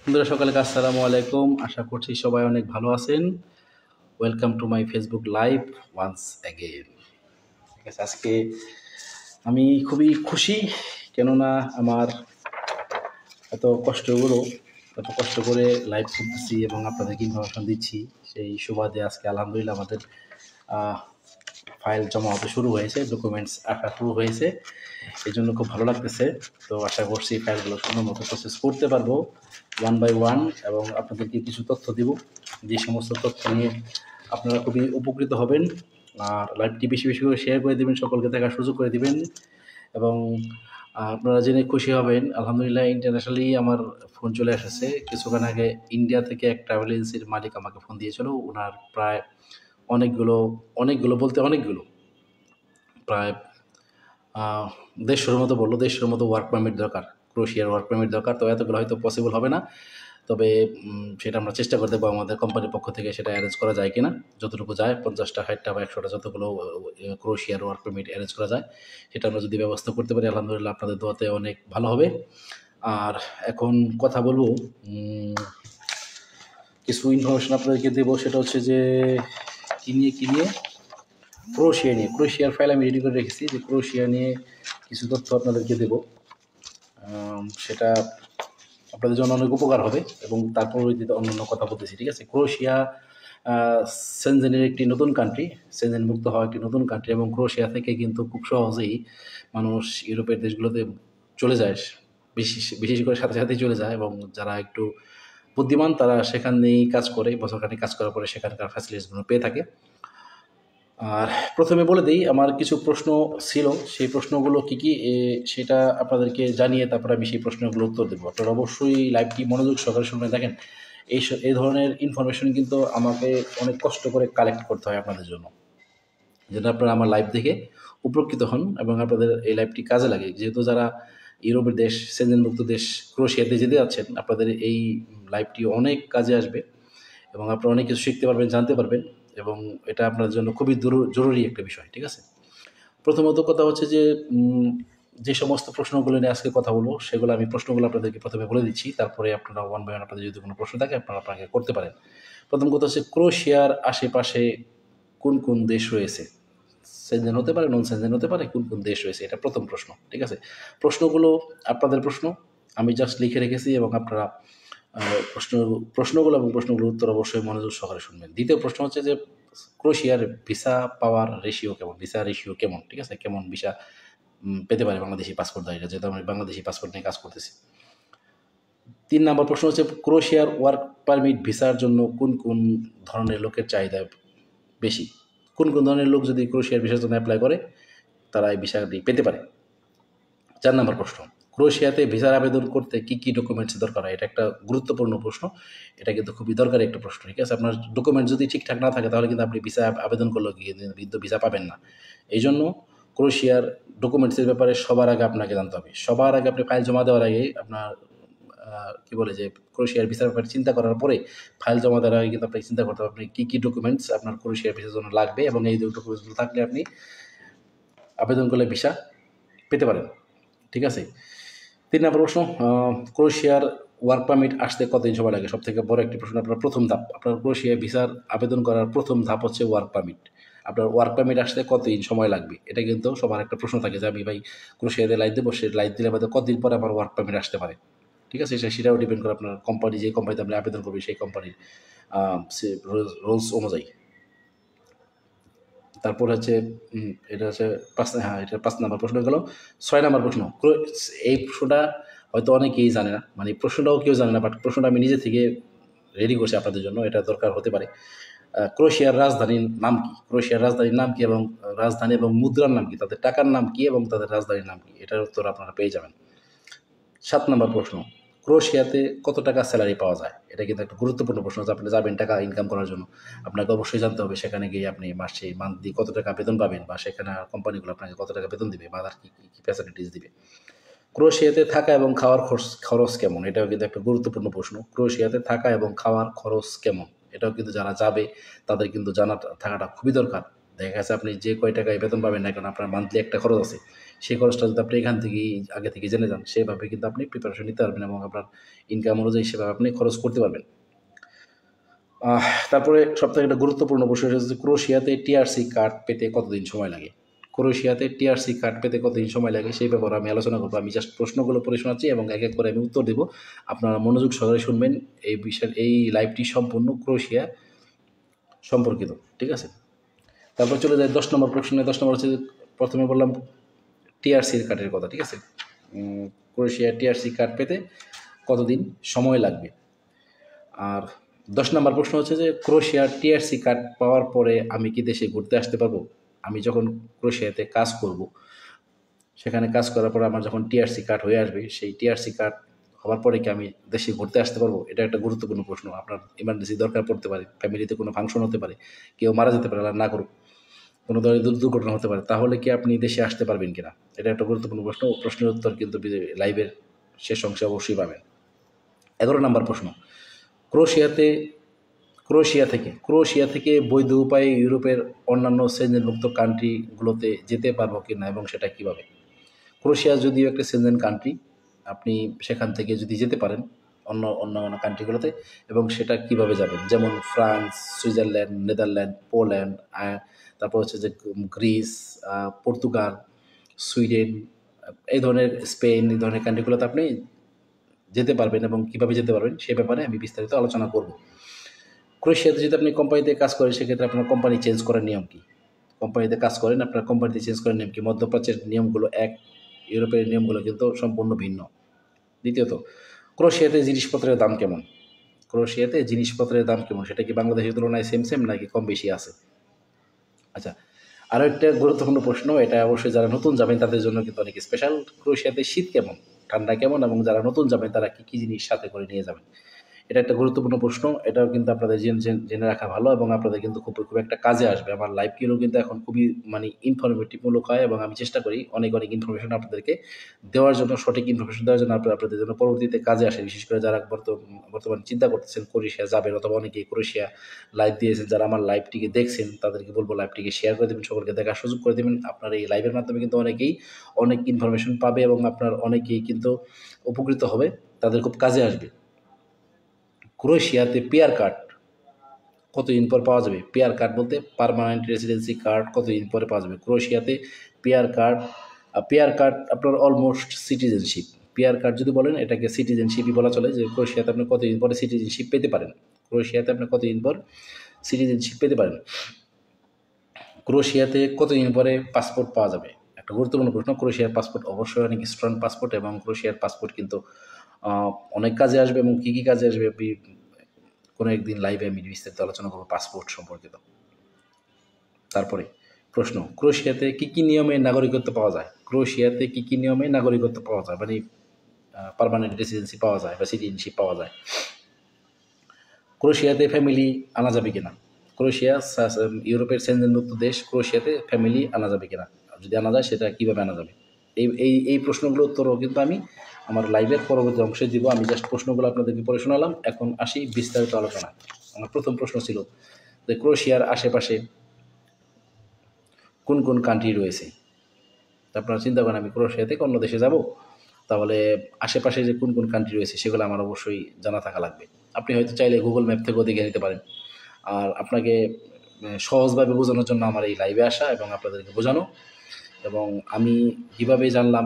বন্ধুরা সকালে আসসালামু আলাইকুম। আশা করছি সবাই অনেক ভালো আছেন। Welcome to my Facebook live once again. ঠিক আছে, আজকে আমি খুবই খুশি, কেননা আমার এত কষ্টগুলো এত কষ্ট করে লাইভ করতেছি এবং আপনাদেরকে ইনফরমেশন দিচ্ছি, সেই সুবাদে আজকে আলহামদুলিল্লাহ আমাদের ফাইল জমা হতে শুরু হয়েছে, ডকুমেন্টস আসা শুরু হয়েছে। এই জন্য খুব ভালো লাগতেছে। তো আশা করছি ফাইলগুলো সুন্দর মতো প্রসেস করতে পারবো ওয়ান বাই ওয়ান, এবং আপনাদেরকে কিছু তথ্য দিব, যে সমস্ত তথ্য নিয়ে আপনারা খুবই উপকৃত হবেন। আর লাইভটি বেশি বেশি করে শেয়ার করে দেবেন, সকলকে দেখার সুযোগ করে দিবেন, এবং আপনারা জেনে খুশি হবেন। আলহামদুলিল্লাহ ইন্টারন্যাশনালি আমার ফোন চলে এসেছে। কিছুক্ষণ আগে ইন্ডিয়া থেকে এক ট্রাভেল এজেন্সির মালিক আমাকে ফোন দিয়েছিল। ওনার প্রায় অনেকগুলো অনেকগুলো প্রায় 150 মতো বললো, 150 মতো ওয়ার্ক পারমিট দরকার, ক্রোয়েশিয়ার ওয়ার্ক পারমিট দরকার। তো এতগুলো হয়তো পসিবল হবে না, তবে সেটা আমরা চেষ্টা করে দেখবো আমাদের কোম্পানির পক্ষ থেকে সেটা অ্যারেঞ্জ করা যায় কিনা। যতটুকু যায় 50টা 60টা বা 100টা যতগুলো ক্রোয়েশিয়ার ওয়ার্ক পারমিট অ্যারেঞ্জ করা যায়, সেটা আমরা যদি ব্যবস্থা করতে পারি আলহামদুলিল্লাহ আপনাদের দোয়াতে অনেক ভালো হবে। আর এখন কথা বলবো, কিছু ইনফরমেশন আপনাদেরকে দেবো, সেটা হচ্ছে যে কী নিয়ে ক্রোয়েশিয়ার ফাইল আমি রেডি করে রেখেছি, যে ক্রোয়েশিয়া নিয়ে কিছু তথ্য আপনাদেরকে দেবো। সেটা আপনাদের জন্য অনেক উপকার হবে, এবং তারপর অন্যান্য কথা বলতেছি। ঠিক আছে, ক্রোয়েশিয়া সেনজেনের একটি নতুন কান্ট্রি, সেনজেন মুক্ত হওয়া একটি নতুন কান্ট্রি, এবং ক্রোয়েশিয়া থেকে কিন্তু খুব সহজেই মানুষ ইউরোপের দেশগুলোতে চলে যায়, বিশেষ করে সাথে সাথেই চলে যায়, এবং যারা একটু বুদ্ধিমান তারা সেখানেই কাজ করে, বছরখানেক কাজ করার পরে সেখানকার ফ্যাসিলিটিসগুলো পেয়ে থাকে। আর প্রথমে বলে দিই, আমার কিছু প্রশ্ন ছিল, সেই প্রশ্নগুলো কী সেটা আপনাদেরকে জানিয়ে তারপরে আমি সেই প্রশ্নগুলো উত্তর দেবো। আপনারা অবশ্যই লাইভটি মনোযোগ সহকারে শুনে দেখেন। এই ধরনের ইনফরমেশন কিন্তু আমাকে অনেক কষ্ট করে কালেক্ট করতে হয় আপনাদের জন্য, যেটা আপনারা আমার লাইভ দেখে উপকৃত হন এবং আপনাদের এই লাইভটি কাজে লাগে। যেহেতু যারা ইউরোপের দেশ, সেনজেনমুক্ত দেশ ক্রোয়েশিয়াতে যেতে যাচ্ছেন, আপনাদের এই লাইভটি অনেক কাজে আসবে, এবং আপনারা অনেক কিছু শিখতে পারবেন, জানতে পারবেন, এবং এটা আপনার জন্য খুবই জরুরি একটা বিষয়। ঠিক আছে, প্রথমত কথা হচ্ছে যে যে সমস্ত প্রশ্নগুলো নিয়ে আজকে কথা বলবো, সেগুলো আমি প্রশ্নগুলো আপনাদেরকে প্রথমে বলে দিচ্ছি, তারপরে আপনারা ওয়ান বাই ওয়ান আপনাদের যদি কোনো প্রশ্ন থাকে আপনারা আপনাকে করতে পারেন। প্রথম কথা হচ্ছে, ক্রোয়েশিয়ার আশেপাশে কোন কোন দেশ রয়েছে? সেনজেন হতে পারে, নন সেনজেন হতে পারে, কোন কোন দেশ রয়েছে, এটা প্রথম প্রশ্ন। ঠিক আছে, প্রশ্নগুলো আপনাদের প্রশ্ন, আমি জাস্ট লিখে রেখেছি, এবং আপনারা প্রশ্নগুলো এবং প্রশ্নগুলোর উত্তর অবশ্যই মনোযোগ সহকারে শুনবেন। দ্বিতীয় প্রশ্ন হচ্ছে যে ক্রোয়েশিয়ার ভিসা পাওয়ার রেশিও কেমন, ভিসা রেশিও কেমন? ঠিক আছে, কেমন ভিসা পেতে পারে বাংলাদেশি পাসপোর্টধারীরা, যেহেতু আমি বাংলাদেশি পাসপোর্ট নিয়ে কাজ করতেছি। 3 নম্বর প্রশ্ন হচ্ছে, ক্রোয়েশিয়ার ওয়ার্ক পারমিট ভিসার জন্য কোন কোন ধরনের লোকের চাহিদা বেশি? কোন কোন ধরনের লোক যদি ক্রোয়েশিয়ার ভিসার জন্য অ্যাপ্লাই করে তারা এই ভিসাটি পেতে পারে? 4 নম্বর প্রশ্ন, ক্রোয়েশিয়াতে ভিসার আবেদন করতে কী কী ডকুমেন্টস দরকার হয়? এটা একটা গুরুত্বপূর্ণ প্রশ্ন, এটা কিন্তু খুবই দরকারি একটা প্রশ্ন। ঠিক আছে, আপনার ডকুমেন্ট যদি ঠিকঠাক না থাকে তাহলে কিন্তু আপনি ভিসা আবেদন করলেও কিন্তু ভিসা পাবেন না। এই জন্য ক্রোয়েশিয়ার ডকুমেন্টসের ব্যাপারে সবার আগে আপনাকে জানতে হবে। সবার আগে আপনি ফাইল জমা দেওয়ার আগে আপনার কী বলে যে ক্রোয়েশিয়ার ভিসার ব্যাপারে চিন্তা করার পরে ফাইল জমা দেওয়ার আগে কিন্তু আপনাকে চিন্তা করতে হবে আপনি কী কী ডকুমেন্টস আপনার ক্রোয়েশিয়ার ভিসার জন্য লাগবে, এবং এই ডকুমেন্টসগুলো থাকলে আপনি আবেদন করলে ভিসা পেতে পারেন। ঠিক আছে, 3 নম্বর প্রশ্ন, ক্রোয়েশিয়ার ওয়ার্ক পারমিট আসতে কতদিন সময় লাগে? সবথেকে বড় একটি প্রশ্ন। আপনার প্রথম ধাপ, আপনার ক্রোয়েশিয়ায় ভিসার আবেদন করার প্রথম ধাপ হচ্ছে ওয়ার্ক পারমিট। আপনার ওয়ার্ক পারমিট আসতে কতদিন সময় লাগবে? এটা কিন্তু সবার একটা প্রশ্ন থাকে, যে আমি ভাই ক্রোয়েশিয়াতে লাইট দেবো, সে লাইট দিলে আমাদের কতদিন পরে আমার ওয়ার্ক পারমিট আসতে পারে? ঠিক আছে, সেটাও ডিপেন্ড করে আপনার কোম্পানি, যে কোম্পানিতে আপনি আবেদন করবেন সেই কোম্পানির রুলস অনুযায়ী। তারপর হচ্ছে এটা হচ্ছে এটা 5 নাম্বার প্রশ্ন গেল। 6 নাম্বার প্রশ্ন, এই প্রশ্নটা হয়তো অনেকেই জানে না, মানে প্রশ্নটাও কেউ জানে না, বাট প্রশ্নটা আমি নিজে থেকে রেডি করছি আপনাদের জন্য, এটা দরকার হতে পারে। ক্রোয়েশিয়ার রাজধানীর নাম কি? ক্রোয়েশিয়ার রাজধানীর নাম কি, এবং রাজধানী এবং মুদ্রার নাম কি, তাদের টাকার নাম কি, এবং তাদের রাজধানীর নাম কি? এটার উত্তর আপনারা পেয়ে যাবেন। 7 নাম্বার প্রশ্ন, ক্রোয়েশিয়াতে কত টাকা স্যালারি পাওয়া যায়? এটা কিন্তু একটা গুরুত্বপূর্ণ প্রশ্ন, যে আপনি যাবেন টাকা ইনকাম করার জন্য, আপনাকে অবশ্যই জানতে হবে সেখানে গিয়ে আপনি মান্থলি কত টাকা বেতন পাবেন, বা সেখানে কোম্পানিগুলো আপনাকে কত টাকা বেতন দিবে, বা তার কী কী ফ্যাসিলিটিস দিবে। ক্রোয়েশিয়াতে থাকা এবং খাওয়ার খরচ কেমন? এটাও কিন্তু একটা গুরুত্বপূর্ণ প্রশ্ন। ক্রোয়েশিয়াতে থাকা এবং খাওয়ার খরচ কেমন? এটাও কিন্তু যারা যাবে তাদের কিন্তু থাকাটা খুবই দরকার। দেখা গেছে আপনি যে কয় টাকায় বেতন পাবেন না কেন, আপনার মান্থলি একটা খরচ আছে, সেই খরচটা যদি আপনি এখান থেকেই আগে থেকে জেনে যান, সেভাবে কিন্তু আপনি প্রিপারেশন নিতে পারবেন এবং আপনার ইনকাম অনুযায়ী সেভাবে আপনি খরচ করতে পারবেন। তারপরে সবথেকে একটা গুরুত্বপূর্ণ বিষয় হচ্ছে ক্রোয়েশিয়াতে টিআরসি কার্ড পেতে কতদিন সময় লাগে। ক্রোয়েশিয়াতে টিআরসি কার্ড পেতে কতদিন সময় লাগে সেই ব্যাপারে আমি আলোচনা করবো। আমি জাস্ট প্রশ্নগুলো পড়ে শোনাচ্ছি এবং এক এক করে আমি উত্তর দেবো। আপনারা মনোযোগ সহকারে শুনবেন। এই বিষয়ের এই লাইভটি সম্পূর্ণ ক্রোয়েশিয়া সম্পর্কিত, ঠিক আছে? তারপর চলে যায় 10 নম্বর প্রশ্নে। 10 নম্বর হচ্ছে, প্রথমে বললাম টিআরসির কার্ডের কথা, ঠিক আছে? ক্রোয়েশিয়া টিআরসি কার্ড পেতে কতদিন সময় লাগবে। আর 10 নম্বর প্রশ্ন হচ্ছে যে ক্রোয়েশিয়ার টিআরসি কার্ড পাওয়ার পরে আমি কি দেশে ঘুরতে আসতে পারবো? আমি যখন ক্রোয়েশিয়াতে কাজ করব, সেখানে কাজ করার পর আমার যখন টিআরসি কার্ড হয়ে আসবে, সেই টিআরসি কার্ড হওয়ার পরে কি আমি দেশে ঘুরতে আসতে পারবো? এটা একটা গুরুত্বপূর্ণ প্রশ্ন। আপনার ইমার্জেন্সি দরকার পড়তে পারে, ফ্যামিলিতে কোনো ফাংশন হতে পারে, কেউ মারা যেতে পারে, আল্লাহ না করুক, কোনো ধরনের দুর্ঘটনা হতে পারে, তাহলে কি আপনি দেশে আসতে পারবেন কিনা? এটা একটা গুরুত্বপূর্ণ প্রশ্ন। প্রশ্নের উত্তর কিন্তু লাইভের শেষ অংশে অবশ্যই পাবেন। 11 নম্বর প্রশ্ন, ক্রোয়েশিয়া থেকে বৈধ উপায়ে ইউরোপের অন্যান্য সেনজেনভুক্ত কান্ট্রিগুলোতে যেতে পারবো কিনা এবং সেটা কিভাবে? ক্রোয়েশিয়া যদিও একটা সেনজেন কান্ট্রি, আপনি সেখান থেকে যদি যেতে পারেন অন্য কান্ট্রিগুলোতে, এবং সেটা কিভাবে যাবেন, যেমন ফ্রান্স, সুইজারল্যান্ড, নেদারল্যান্ড, পোল্যান্ড, তারপর হচ্ছে যে গ্রিস, পর্তুগাল, সুইডেন, এই ধরনের স্পেন, এই ধরনের কান্ট্রিগুলোতে আপনি যেতে পারবেন এবং কীভাবে যেতে পারবেন সে ব্যাপারে আমি বিস্তারিত আলোচনা করব। ক্রোয়েশিয়াতে যদি আপনি কোম্পানিতে কাজ করেন, সেক্ষেত্রে আপনার কোম্পানি চেঞ্জ করার নিয়ম কী? কোম্পানিতে কাজ করেন, আপনার কোম্পানিতে চেঞ্জ করার নিয়ম কী? মধ্যপ্রাচ্যের নিয়মগুলো এক, ইউরোপের নিয়মগুলো কিন্তু সম্পূর্ণ ভিন্ন। দ্বিতীয়ত, ক্রোয়েশিয়াতে জিনিসপত্রের দাম কেমন? ক্রোয়েশিয়াতে জিনিসপত্রের দাম কেমন, সেটা কি বাংলাদেশের তুলনায় সেম নাকি কম বেশি আছে? আচ্ছা, আরও একটা গুরুত্বপূর্ণ প্রশ্ন, এটা অবশ্যই যারা নতুন যাবেন তাদের জন্য কিন্তু অনেক স্পেশাল। ক্রোয়েশিয়াতে শীত কেমন, ঠান্ডা কেমন, এবং যারা নতুন যাবেন তারা কী কী জিনিস সাথে করে নিয়ে যাবেন? এটা একটা গুরুত্বপূর্ণ প্রশ্ন। এটাও কিন্তু আপনাদের জেনে রাখা ভালো এবং আপনাদের কিন্তু খুব একটা কাজে আসবে। আমার লাইভগুলো কিন্তু এখন খুবই মানে ইনফরমেটিভমূলক হয় এবং আমি চেষ্টা করি অনেক ইনফরমেশন আপনাদেরকে দেওয়ার জন্য, সঠিক ইনফরমেশন দেওয়ার জন্য, আপনাদের জন্য পরবর্তীতে কাজে আসে। বিশেষ করে যারা বর্তমানে চিন্তা করতেছেন ক্রোয়েশিয়া যাবেন, অথবা অনেকেই ক্রোয়েশিয়া লাইভ দিয়েছেন, যারা আমার লাইভটিকে দেখছেন তাদেরকে বলবো লাইভটিকে শেয়ার করে দেবেন, সকলকে দেখার সুযোগ করে দেবেন। আপনার এই লাইভের মাধ্যমে কিন্তু অনেকেই অনেক ইনফরমেশন পাবে এবং আপনার অনেকেই কিন্তু উপকৃত হবে, তাদের খুব কাজে আসবে। ক্রোয়েশিয়াতে পিআর কার্ড কতদিন পর পাওয়া যাবে? পিআর কার্ড বলতে পার্মানেন্ট রেসিডেন্সি কার্ড কতদিন পরে পাওয়া যাবে? ক্রোয়েশিয়াতে পিআর কার্ড আপনার অলমোস্ট সিটিজেনশিপ। পিআর কার্ড যদি বলেন, এটাকে সিটিজেনশিপই বলা চলে, যে ক্রোয়েশিয়াতে আপনি কতদিন পরে সিটিজেনশিপ পেতে পারেন। ক্রোয়েশিয়াতে আপনি কতদিন পর সিটিজেনশিপ পেতে পারেন? ক্রোয়েশিয়াতে কতদিন পরে পাসপোর্ট পাওয়া যাবে? একটা গুরুত্বপূর্ণ প্রশ্ন। ক্রোয়েশিয়ার পাসপোর্ট অবশ্যই অনেক স্ট্রং পাসপোর্ট এবং ক্রোয়েশিয়ার পাসপোর্ট কিন্তু অনেক কাজে আসবে, এবং কী কী কাজে আসবে কোনো একদিন লাইভে আমি বিস্তারিত আলোচনা করবো পাসপোর্ট সম্পর্কিত। তারপরে প্রশ্ন, ক্রোয়েশিয়াতে কী কী নিয়মে নাগরিকত্ব পাওয়া যায়? ক্রোয়েশিয়াতে কী কী নিয়মে নাগরিকত্ব পাওয়া যায়, মানে পার্মানেন্ট রেসিডেন্সি পাওয়া যায় বা সিটিজেনশিপ পাওয়া যায়? ক্রোয়েশিয়াতে ফ্যামিলি আনা যাবে কিনা? ক্রোয়েশিয়া ইউরোপের সেনজেনভুক্ত দেশ, ক্রোয়েশিয়াতে ফ্যামিলি আনা যাবে কিনা? যদি আনা যায়, সেটা কীভাবে আনা যাবে? এই প্রশ্নগুলোর উত্তরও কিন্তু আমি আমার লাইভের পরবর্তী অংশে দিব। আমি জাস্ট প্রশ্নগুলো আপনাদেরকে পড়ে শোনালাম। এখন আসি বিস্তারিত আলোচনা। আমার প্রথম প্রশ্ন ছিল যে ক্রোয়েশিয়ার আশেপাশে কোন কোন কান্ট্রি রয়েছে? আপনারা চিন্তা করেন, আমি ক্রোয়েশিয়া থেকে অন্য দেশে যাব, তাহলে আশেপাশে যে কোন কোন কান্ট্রি রয়েছে সেগুলো আমার অবশ্যই জানা থাকা লাগবে। আপনি হয়তো চাইলে গুগল ম্যাপ থেকেও দেখে নিতে পারেন। আর আপনাকে সহজভাবে বোঝানোর জন্য আমার এই লাইভে আসা এবং আপনাদেরকে বোঝানো, এবং আমি কীভাবে জানলাম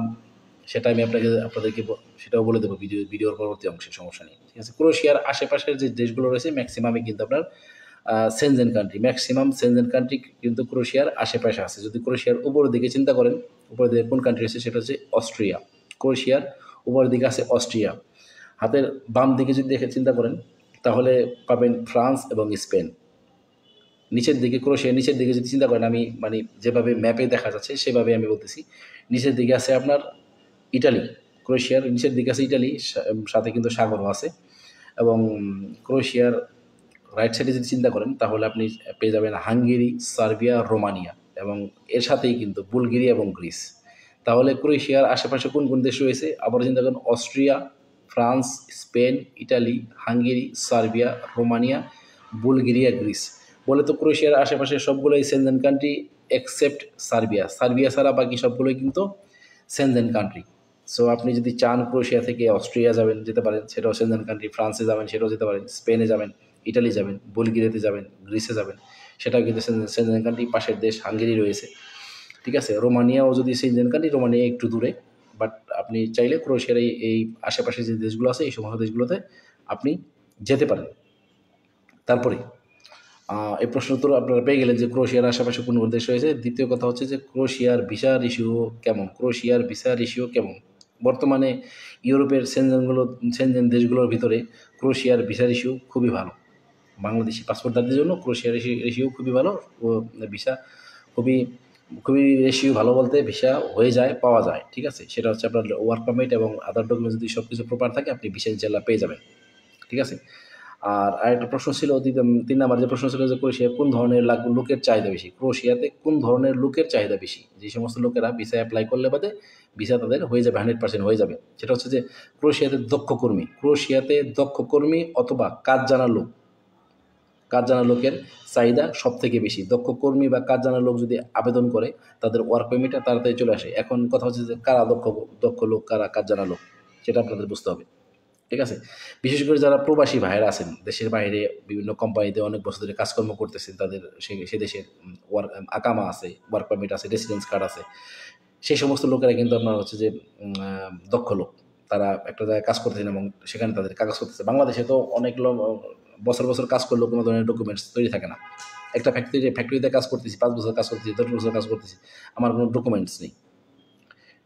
সেটা আমি আপনাদেরকে সেটাও বলে দেবো ভিডিওর পরবর্তী অংশে, সমস্যা নেই, ঠিক আছে? ক্রোয়েশিয়ার আশেপাশের যে দেশগুলো রয়েছে ম্যাক্সিমামই কিন্তু আপনার Shenzhen country, maximum Shenzhen country কিন্তু ক্রোয়েশিয়ার আশেপাশে আছে। যদি ক্রোয়েশিয়ার উপরের দিকে চিন্তা করেন, উপরের দিকে কোন কান্ট্রি আছে, সেটা হচ্ছে অস্ট্রিয়া। ক্রোয়েশিয়ার উপরের দিকে আছে অস্ট্রিয়া। হাতের বাম দিকে যদি চিন্তা করেন, তাহলে পাবেন ফ্রান্স এবং স্পেন। নিচের দিকে, ক্রোয়েশিয়ার নিচের দিকে যদি চিন্তা করেন, আমি মানে যেভাবে ম্যাপে দেখা যাচ্ছে সেভাবে আমি বলতেছি, নিচের দিকে আছে আপনার ইটালি। ক্রোয়েশিয়ার নিচের দিকে আছে ইটালি, সাথে কিন্তু সাগরও আছে। এবং ক্রোয়েশিয়ার রাইট সাইডে যদি চিন্তা করেন, তাহলে আপনি পেয়ে যাবেন হাঙ্গেরি, সার্বিয়া, রোমানিয়া, এবং এর সাথেই কিন্তু বুলগেরিয়া এবং গ্রিস। তাহলে ক্রোয়েশিয়ার আশেপাশে কোন কোন দেশ রয়েছে? আবার চিন্তা করেন, Austria, France, Spain, Italy, Hungary, Serbia, Romania, Bulgaria, Greece. বলে তো ক্রোয়েশিয়ার আশেপাশে সবগুলোই Shenzhen country except Serbia. Serbia ছাড়া বাকি সবগুলোই কিন্তু সেনজেন কান্ট্রি। সো আপনি যদি চান ক্রোয়েশিয়া থেকে অস্ট্রিয়া যাবেন যেতে পারেন, সেটাও সেনজেন কান্ট্রি। ফ্রান্সে যাবেন সেটাও যেতে পারেন, স্পেনে যাবেন, ইটালি যাবেন, বুলগেরিয়াতে যাবেন, গ্রিসে যাবেন, সেটাও কিন্তু সেনজেন কান্ট্রি। পাশের দেশ হাঙ্গেরি রয়েছে, ঠিক আছে। রোমানিয়াও যদি সেনজেন কান্ট্রি, রোমানিয়া একটু দূরে, বাট আপনি চাইলে ক্রোয়েশিয়ার এই আশেপাশে যে দেশগুলো আছে এই সমস্ত দেশগুলোতে আপনি যেতে পারেন। তারপরে এই প্রশ্ন উত্তর আপনারা পেয়ে গেলেন যে ক্রোয়েশিয়ার আশেপাশে কোন দেশ রয়েছে। দ্বিতীয় কথা হচ্ছে যে ক্রোয়েশিয়ার ভিসা রেশিও কেমন, ক্রোয়েশিয়ার ভিসা রেশিও কেমন। বর্তমানে ইউরোপের সেনজেন দেশগুলোর ভিতরে ক্রোয়েশিয়ার ভিসা রেশিও খুবই ভালো। বাংলাদেশি পাসপোর্টধারীদের জন্য ক্রোয়েশিয়ার রেশিও খুবই ভালো। ও ভিসা খুবই খুবই রেশিও ভালো বলতে ভিসা হয়ে যায়, পাওয়া যায়, ঠিক আছে। সেটা হচ্ছে আপনার ওয়ার্ক পারমিট এবং আদার ডকুমেন্ট যদি সব কিছু প্রপার থাকে আপনি ভিসা ইনশাল্লাহ পেয়ে যাবেন, ঠিক আছে। আর আরেকটা প্রশ্ন ছিল 3 নাম্বার যে প্রশ্ন ছিল যে ক্রোয়েশিয়া কোন ধরনের লোকের চাহিদা বেশি, ক্রোয়েশিয়াতে কোন ধরনের লোকের চাহিদা বেশি, যে সমস্ত লোকেরা ভিসা অ্যাপ্লাই করলে বাদে ভিসা তাদের হয়ে যাবে, 100% হয়ে যাবে। সেটা হচ্ছে যে ক্রোয়েশিয়াতে দক্ষ কর্মী অথবা কাজ জানা লোকের চাহিদা সব থেকে বেশি। দক্ষ কর্মী বা কাজ জানা লোক যদি আবেদন করে তাদের ওয়ার্ক পারমিটটা তাড়াতাড়ি চলে আসে। এখন কথা হচ্ছে যে কারা দক্ষ লোক, কারা কাজ জানা লোক, সেটা আপনাদের বুঝতে হবে, ঠিক আছে। বিশেষ করে যারা প্রবাসী ভাইয়েরা আছেন, দেশের বাইরে বিভিন্ন কোম্পানিতে অনেক বছর ধরে কাজকর্ম করতেছেন, তাদের সে দেশের আকামা আছে, ওয়ার্ক পারমিট আছে, রেসিডেন্স কার্ড আছে, সেই সমস্ত লোকেরা কিন্তু আপনার হচ্ছে যে দক্ষ লোক। তারা একটা জায়গায় কাজ করতেছেন এবং সেখানে তাদের কাগজ করতেছে। বাংলাদেশে তো অনেক লোক বছর বছর কাজ করলেও কোনো ধরনের ডকুমেন্টস তৈরি থাকে না। একটা ফ্যাক্টরিতে কাজ করতেছি, 5 বছর কাজ করতেছি, 10 বছর কাজ করতেছি, আমার কোনো ডকুমেন্টস নেই,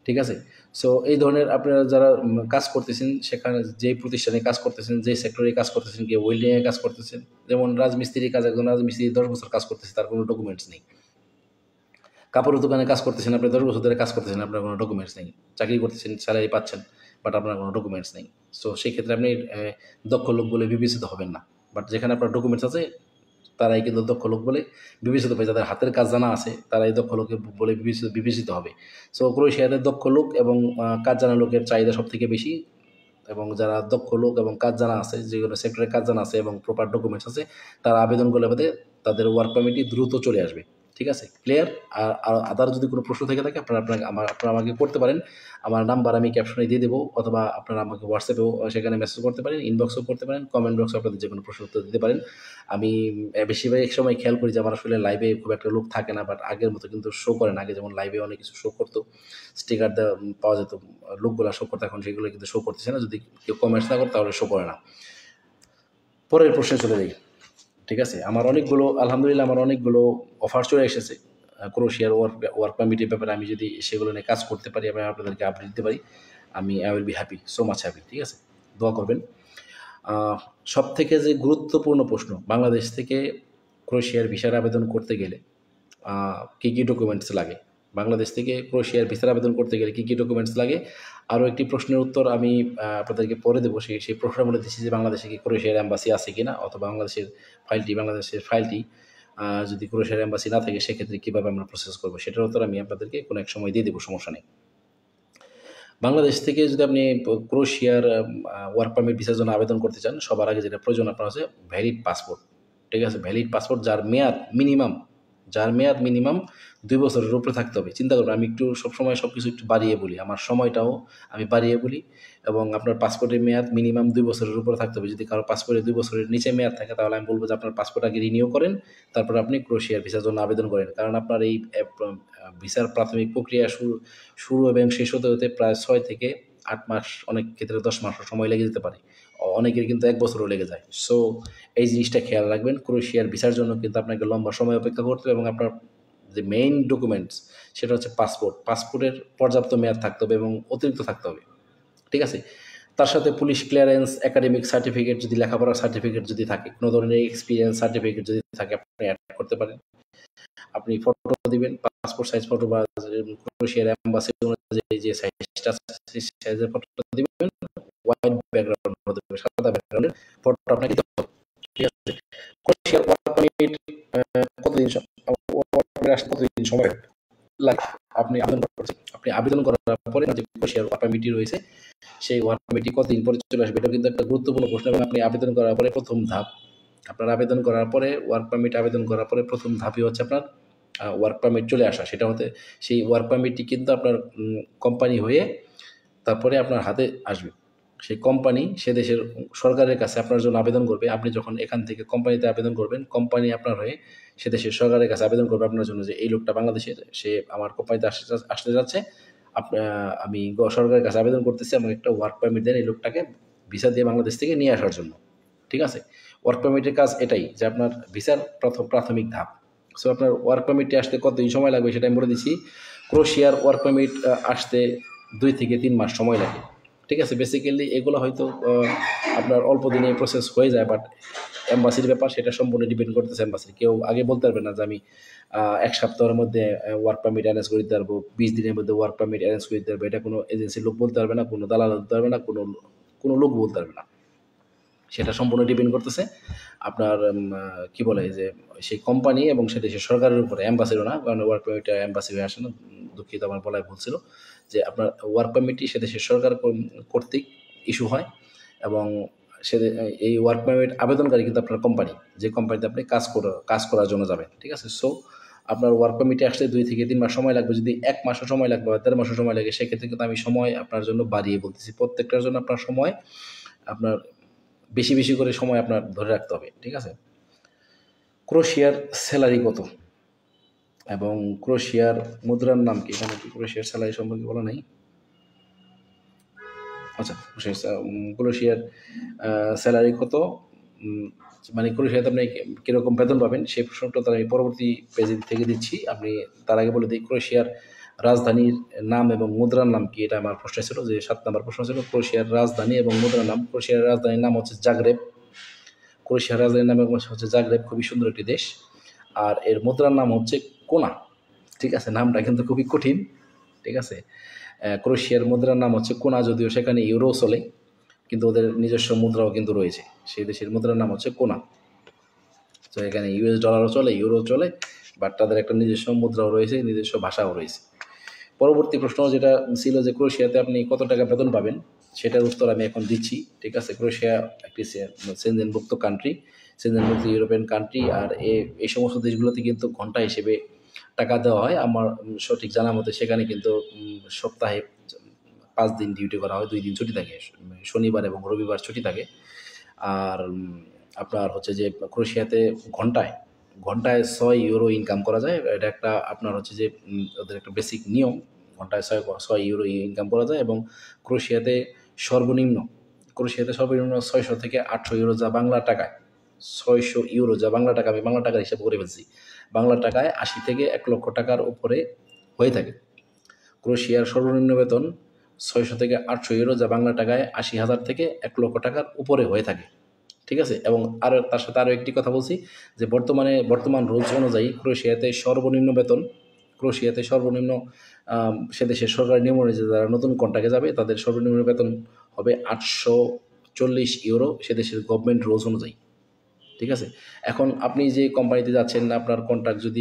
ঠিক আছে। সো এই ধরনের আপনারা যারা কাজ করতেছেন, সেখানে যেই প্রতিষ্ঠানে কাজ করতেছেন, যেই সেক্টরে কাজ করতেছেন, কেউ ওয়েল্ডিংয়ে কাজ করতেছেন, যেমন রাজমিস্ত্রি কাজ, একজন রাজমিস্ত্রি 10 বছর কাজ করতেছে, তার কোনো ডকুমেন্টস নেই। কাপড়ের দোকানে কাজ করতেছেন, আপনি 10 বছর ধরে কাজ করতেছেন, আপনার কোনো ডকুমেন্টস নেই। চাকরি করতেছেন, স্যালারি পাচ্ছেন, বাট আপনার কোনো ডকুমেন্টস নেই। সো সেই ক্ষেত্রে আপনি দক্ষ লোক বলে বিবেচিত হবেন না। বাট যেখানে আপনার ডকুমেন্টস আছে তারাই কিন্তু দক্ষ লোক বলে বিবেচিত হবে, যাদের হাতের কাজ জানা আছে তারাই দক্ষ লোক বলে বিবেচিত হবে। সো ক্রোয়েশিয়াতে দক্ষ লোক এবং কাজ জানা লোকের চাহিদা সব থেকে বেশি, এবং যারা দক্ষ লোক এবং কাজ জানা আছে, যেগুলো সেক্টরে কাজ জানা আছে এবং প্রপার ডকুমেন্টস আছে, তারা আবেদন করলে বাদে তাদের ওয়ার্ক পারমিটই দ্রুত চলে আসবে, ঠিক আছে, ক্লিয়ার। আর আদার যদি কোনো প্রশ্ন থেকে থাকে আপনারা আমাকে করতে পারেন। আমার নাম্বার আমি ক্যাপশনে দিয়ে দেবো, অথবা আপনারা আমাকে হোয়াটসঅ্যাপেও সেখানে মেসেজ করতে পারেন, ইনবক্সও করতে পারেন, কমেন্ট বক্সে আপনাদের যে কোনো প্রশ্ন উত্তর দিতে পারেন। আমি বেশিরভাগ এক সময় খেয়াল করি যে আমার আসলে লাইভে খুব একটা লোক থাকে না, বাট আগের মতো কিন্তু শো করে না। আগে যেমন লাইভে অনেক কিছু শো করতো, স্টিকার পাওয়া যেত, লোকগুলো শো করতো, এখন সেগুলো কিন্তু শো করতেছে না। যদি কেউ কমেন্টস না করে তাহলে শো করে না। পরের প্রশ্নে চলে যাই, ঠিক আছে। আলহামদুলিল্লাহ আমার অনেকগুলো অফার চলে এসেছে ক্রোয়েশিয়ার ওয়ার্ক পারমিটের ব্যাপারে। আমি যদি সেগুলো নিয়ে কাজ করতে পারি, আমি আপনাদেরকে আপডেট দিতে পারি, I will be happy, so much happy, ঠিক আছে। দোয়া করবেন। সব থেকে যে গুরুত্বপূর্ণ প্রশ্ন, বাংলাদেশ থেকে ক্রোয়েশিয়ার ভিসার আবেদন করতে গেলে কী কী ডকুমেন্টস লাগে, বাংলাদেশ থেকে ক্রোয়েশিয়ার ভিসার আবেদন করতে গেলে কী কী ডকুমেন্টস লাগে। আরও একটি প্রশ্নের উত্তর আমি আপনাদেরকে পরে দেবো। সেই প্রশ্নের মধ্যে দিচ্ছি যে বাংলাদেশে কি ক্রোয়েশিয়ার অ্যাম্বাসি আছে কি না, অথবা বাংলাদেশের ফাইলটি যদি ক্রোয়েশিয়ার অ্যাম্বাসি না থাকে সেক্ষেত্রে কীভাবে আমরা প্রসেস করবো, সেটার উত্তর আমি আপনাদেরকে কোনো এক সময় দিয়ে দেবো, সমস্যা নেই। বাংলাদেশ থেকে যদি আপনি ক্রোয়েশিয়ার ওয়ার্ক পারমিট ভিসার জন্য আবেদন করতে চান, সবার আগে যেটা প্রয়োজন আপনার হচ্ছে ভ্যালিড পাসপোর্ট, ঠিক আছে। ভ্যালিড পাসপোর্ট যার মেয়াদ মিনিমাম 2 বছরের উপরে থাকতে হবে। চিন্তা করবেন, আমি একটু সবসময় সব কিছু একটু বাড়িয়ে বলি, আমার সময়টাও আমি বাড়িয়ে বলি, এবং আপনার পাসপোর্টের মেয়াদ মিনিমাম 2 বছরের উপরে থাকতে হবে। যদি কারো পাসপোর্টে 2 বছরের নিচে মেয়াদ থাকে তাহলে আমি বলবো যে আপনার পাসপোর্ট আগে রিনিউ করেন, তারপর আপনি ক্রোয়েশিয়ার ভিসার জন্য আবেদন করেন। কারণ আপনার এই ভিসার প্রাথমিক প্রক্রিয়া শুরু এবং শেষ হতে প্রায় 6 থেকে 8 মাস, অনেক ক্ষেত্রে 10 মাসও সময় লেগে যেতে পারে, অনেকের কিন্তু 1 বছরও লেগে যায়। সো এই জিনিসটা খেয়াল রাখবেন, ক্রোয়েশিয়ার ভিসার জন্য কিন্তু আপনাকে লম্বা সময় অপেক্ষা করতে হবে, এবং আপনার যে মেইন ডকুমেন্টস সেটা হচ্ছে পাসপোর্টের পর্যাপ্ত মেয়াদ থাকতে হবে এবং অতিরিক্ত থাকতে হবে, ঠিক আছে। তার সাথে পুলিশ ক্লিয়ারেন্স, একাডেমিক সার্টিফিকেট, যদি লেখাপড়ার সার্টিফিকেট যদি থাকে, কোনো ধরনের এক্সপিরিয়েন্স সার্টিফিকেট যদি থাকে আপনি অ্যাড করতে পারেন। আপনি ফটো দিবেন, পাসপোর্ট সাইজ ফটো, বা ক্রোয়েশিয়ার অ্যাম্বাসি অনুযায়ী যে সাইজটা সেই সাইজের ফটো দিবেন, হোয়াইট ব্যাকগ্রাউন্ড হতে হবে, সাদা ব্যাকগ্রাউন্ডের ফটো আপনাকে দিতে হবে, ঠিক আছে। ক্রোয়েশিয়ার ওয়ার্ক পারমিট কতদিন সময় লাগে আপনি আবেদন করার পরে যে ক্রোয়েশিয়ার ওয়ার্ক পারমিটটি রয়েছে সেই ওয়ার্ক পারমিটটি কতদিন পরে চলে আসবে, এটা কিন্তু একটা গুরুত্বপূর্ণ প্রশ্ন। এবং আপনি আবেদন করার পরে প্রথম ধাপ, ওয়ার্ক পারমিট আবেদন করার পরে প্রথম ধাপই হচ্ছে আপনার ওয়ার্ক পারমিট চলে আসা, সেটা হতে সেই ওয়ার্ক পারমিটটি কিন্তু আপনার কোম্পানি হয়ে তারপরে আপনার হাতে আসবে। সেই কোম্পানি সে দেশের সরকারের কাছে আপনার জন্য আবেদন করবে। আপনি যখন এখান থেকে কোম্পানিতে আবেদন করবেন, কোম্পানি আপনার হয়ে সে দেশের সরকারের কাছে আবেদন করবে আপনার জন্য যে এই লোকটা বাংলাদেশের, সে আমার কোম্পানিতে আসতে যাচ্ছে, আমি সরকারের কাছে আবেদন করতেছি, আমাকে একটা ওয়ার্ক পারমিট দেন এই লোকটাকে ভিসা দিয়ে বাংলাদেশ থেকে নিয়ে আসার জন্য। ঠিক আছে, ওয়ার্ক পারমিটের কাজ এটাই যে আপনার ভিসার প্রাথমিক ধাপ। সো আপনার ওয়ার্ক পারমিটটি আসতে কতদিন সময় লাগবে সেটা আমি বলে দিচ্ছি। ক্রোয়েশিয়ার ওয়ার্ক পারমিট আসতে 2 থেকে 3 মাস সময় লাগে। ঠিক আছে, বেসিক্যালি এগুলো হয়তো আপনার অল্প দিনে প্রসেস হয়ে যায়, বাট এম্বাসির ব্যাপার, সেটা সম্পূর্ণ ডিপেন্ড করতেছে এম্বাসি। কেউ আগে বলতে পারবে না যে আমি 1 সপ্তাহের মধ্যে ওয়ার্ক পারমিট অ্যারেঞ্জ করে দিতে পারবো, 20 দিনের মধ্যে ওয়ার্ক পারমিট অ্যারেঞ্জ করে দিতে পারবো। এটা কোনো এজেন্সির লোক বলতে পারবে না, কোনো দালাল বলতে পারবে না, কোনো লোক বলতে পারবে না। সেটা সম্পূর্ণ ডিপেন্ড করতেছে আপনার কি বলে যে সেই কোম্পানি এবং সে দেশের সরকারের উপরে, এম্বাসিরও না, কারণ ওয়ার্ক পারমিটটা এম্বাসি হয়ে আসে না, দুঃখিত আমার বলায় ভুল ছিল। যে আপনার ওয়ার্ক পারমিটটি সে দেশের সরকার কর্তৃক ইস্যু হয় এবং সে এই ওয়ার্ক পারমিট আবেদনকারী কিন্তু আপনার কোম্পানি, যে কোম্পানিতে আপনি কাজ করার জন্য যাবেন। ঠিক আছে, সো আপনার ওয়ার্ক পারমিটে আসতে 2 থেকে 3 মাস সময় লাগবে। যদি 1 মাসও সময় লাগবে বা 13 মাসও সময় লাগে, সেক্ষেত্রে কিন্তু আমি সময় আপনার জন্য বাড়িয়ে বলতেছি। প্রত্যেকটার জন্য আপনার সময় আপনার বেশি বেশি করে সময় আপনার ধরে রাখতে হবে। ঠিক আছে, ক্রোয়েশিয়ার স্যালারি কত এবং ক্রোয়েশিয়ার মুদ্রার নাম কি? এখানে কি ক্রোয়েশিয়ার স্যালারি সম্পর্কে বলা নাই? আচ্ছা, ক্রোয়েশিয়ার স্যালারি কত, মানে ক্রোয়েশিয়াতে আপনি কীরকম বেতন পাবেন সেই প্রশ্নটা তার আমি পরবর্তী পেজ থেকে দিচ্ছি। আপনি তার আগে বলে দিই ক্রোয়েশিয়ার রাজধানীর নাম এবং মুদ্রার নাম কি, এটা আমার প্রশ্ন ছিল, যে 7 নম্বর প্রশ্ন ছিল ক্রোয়েশিয়ার রাজধানী এবং মুদ্রার নাম। ক্রোয়েশিয়ার রাজধানীর নাম হচ্ছে জাগরেব। ক্রোয়েশিয়ার রাজধানীর নাম হচ্ছে জাগরেব, খুবই সুন্দর একটি দেশ। আর এর মুদ্রার নাম হচ্ছে কোনা। ঠিক আছে, নামটা কিন্তু খুবই কঠিন। ঠিক আছে, ক্রোয়েশিয়ার মুদ্রার নাম হচ্ছে কোনা, যদিও সেখানে ইউরো চলে, কিন্তু ওদের নিজস্ব মুদ্রাও কিন্তু রয়েছে। সেই দেশের মুদ্রার নাম হচ্ছে কোনা। তো এখানে ইউএস ডলারও চলে, ইউরো চলে, বাট তাদের একটা নিজস্ব মুদ্রাও রয়েছে, নিজস্ব ভাষাও রয়েছে। পরবর্তী প্রশ্ন যেটা ছিল যে ক্রোয়েশিয়াতে আপনি কত টাকা বেতন পাবেন, সেটার উত্তর আমি এখন দিচ্ছি। ঠিক আছে, ক্রোয়েশিয়া একটি সেনজেনভুক্ত কান্ট্রি, সেনজেনভুক্ত ইউরোপিয়ান কান্ট্রি। আর এই সমস্ত দেশগুলোতে কিন্তু ঘন্টা হিসেবে টাকা দেওয়া হয়। আমার সঠিক জানা মতে সেখানে কিন্তু সপ্তাহে 5 দিন ডিউটি করা হয়, 2 দিন ছুটি থাকে, শনিবার এবং রবিবার ছুটি থাকে। আর আপনার হচ্ছে যে ক্রোয়েশিয়াতে ঘন্টায় 6 ইউরো ইনকাম করা যায়। এটা একটা আপনার হচ্ছে যে ওদের একটা বেসিক নিয়ম, ঘন্টায় 6 ইউরো ইনকাম করা যায়। এবং ক্রোয়েশিয়াতে সর্বনিম্ন 600 থেকে 800 ইউরো, যা বাংলা টাকায় 600 ইউরো, যা বাংলা টাকা, আমি বাংলা টাকার হিসাব করে ফেলছি, বাংলা টাকায় 80 থেকে 1 লক্ষ টাকার উপরে হয়ে থাকে। ক্রোয়েশিয়ার সর্বনিম্ন বেতন 600 থেকে 800 ইউরো, যা বাংলা টাকায় 80,000 থেকে 1 লক্ষ টাকার উপরে হয়ে থাকে। ঠিক আছে, এবং তার সাথে আরও একটি কথা বলছি যে বর্তমান রুলস অনুযায়ী ক্রোয়েশিয়াতে সর্বনিম্ন সে দেশের সরকারি নিয়ম অনুযায়ী যারা নতুন কন্ট্রাক্টে যাবে তাদের সর্বনিম্ন বেতন হবে 840 ইউরো, সে দেশের গভর্নমেন্ট রুলস অনুযায়ী। ঠিক আছে, এখন আপনি যে কোম্পানিতে যাচ্ছেন, আপনার কন্ট্রাক্ট যদি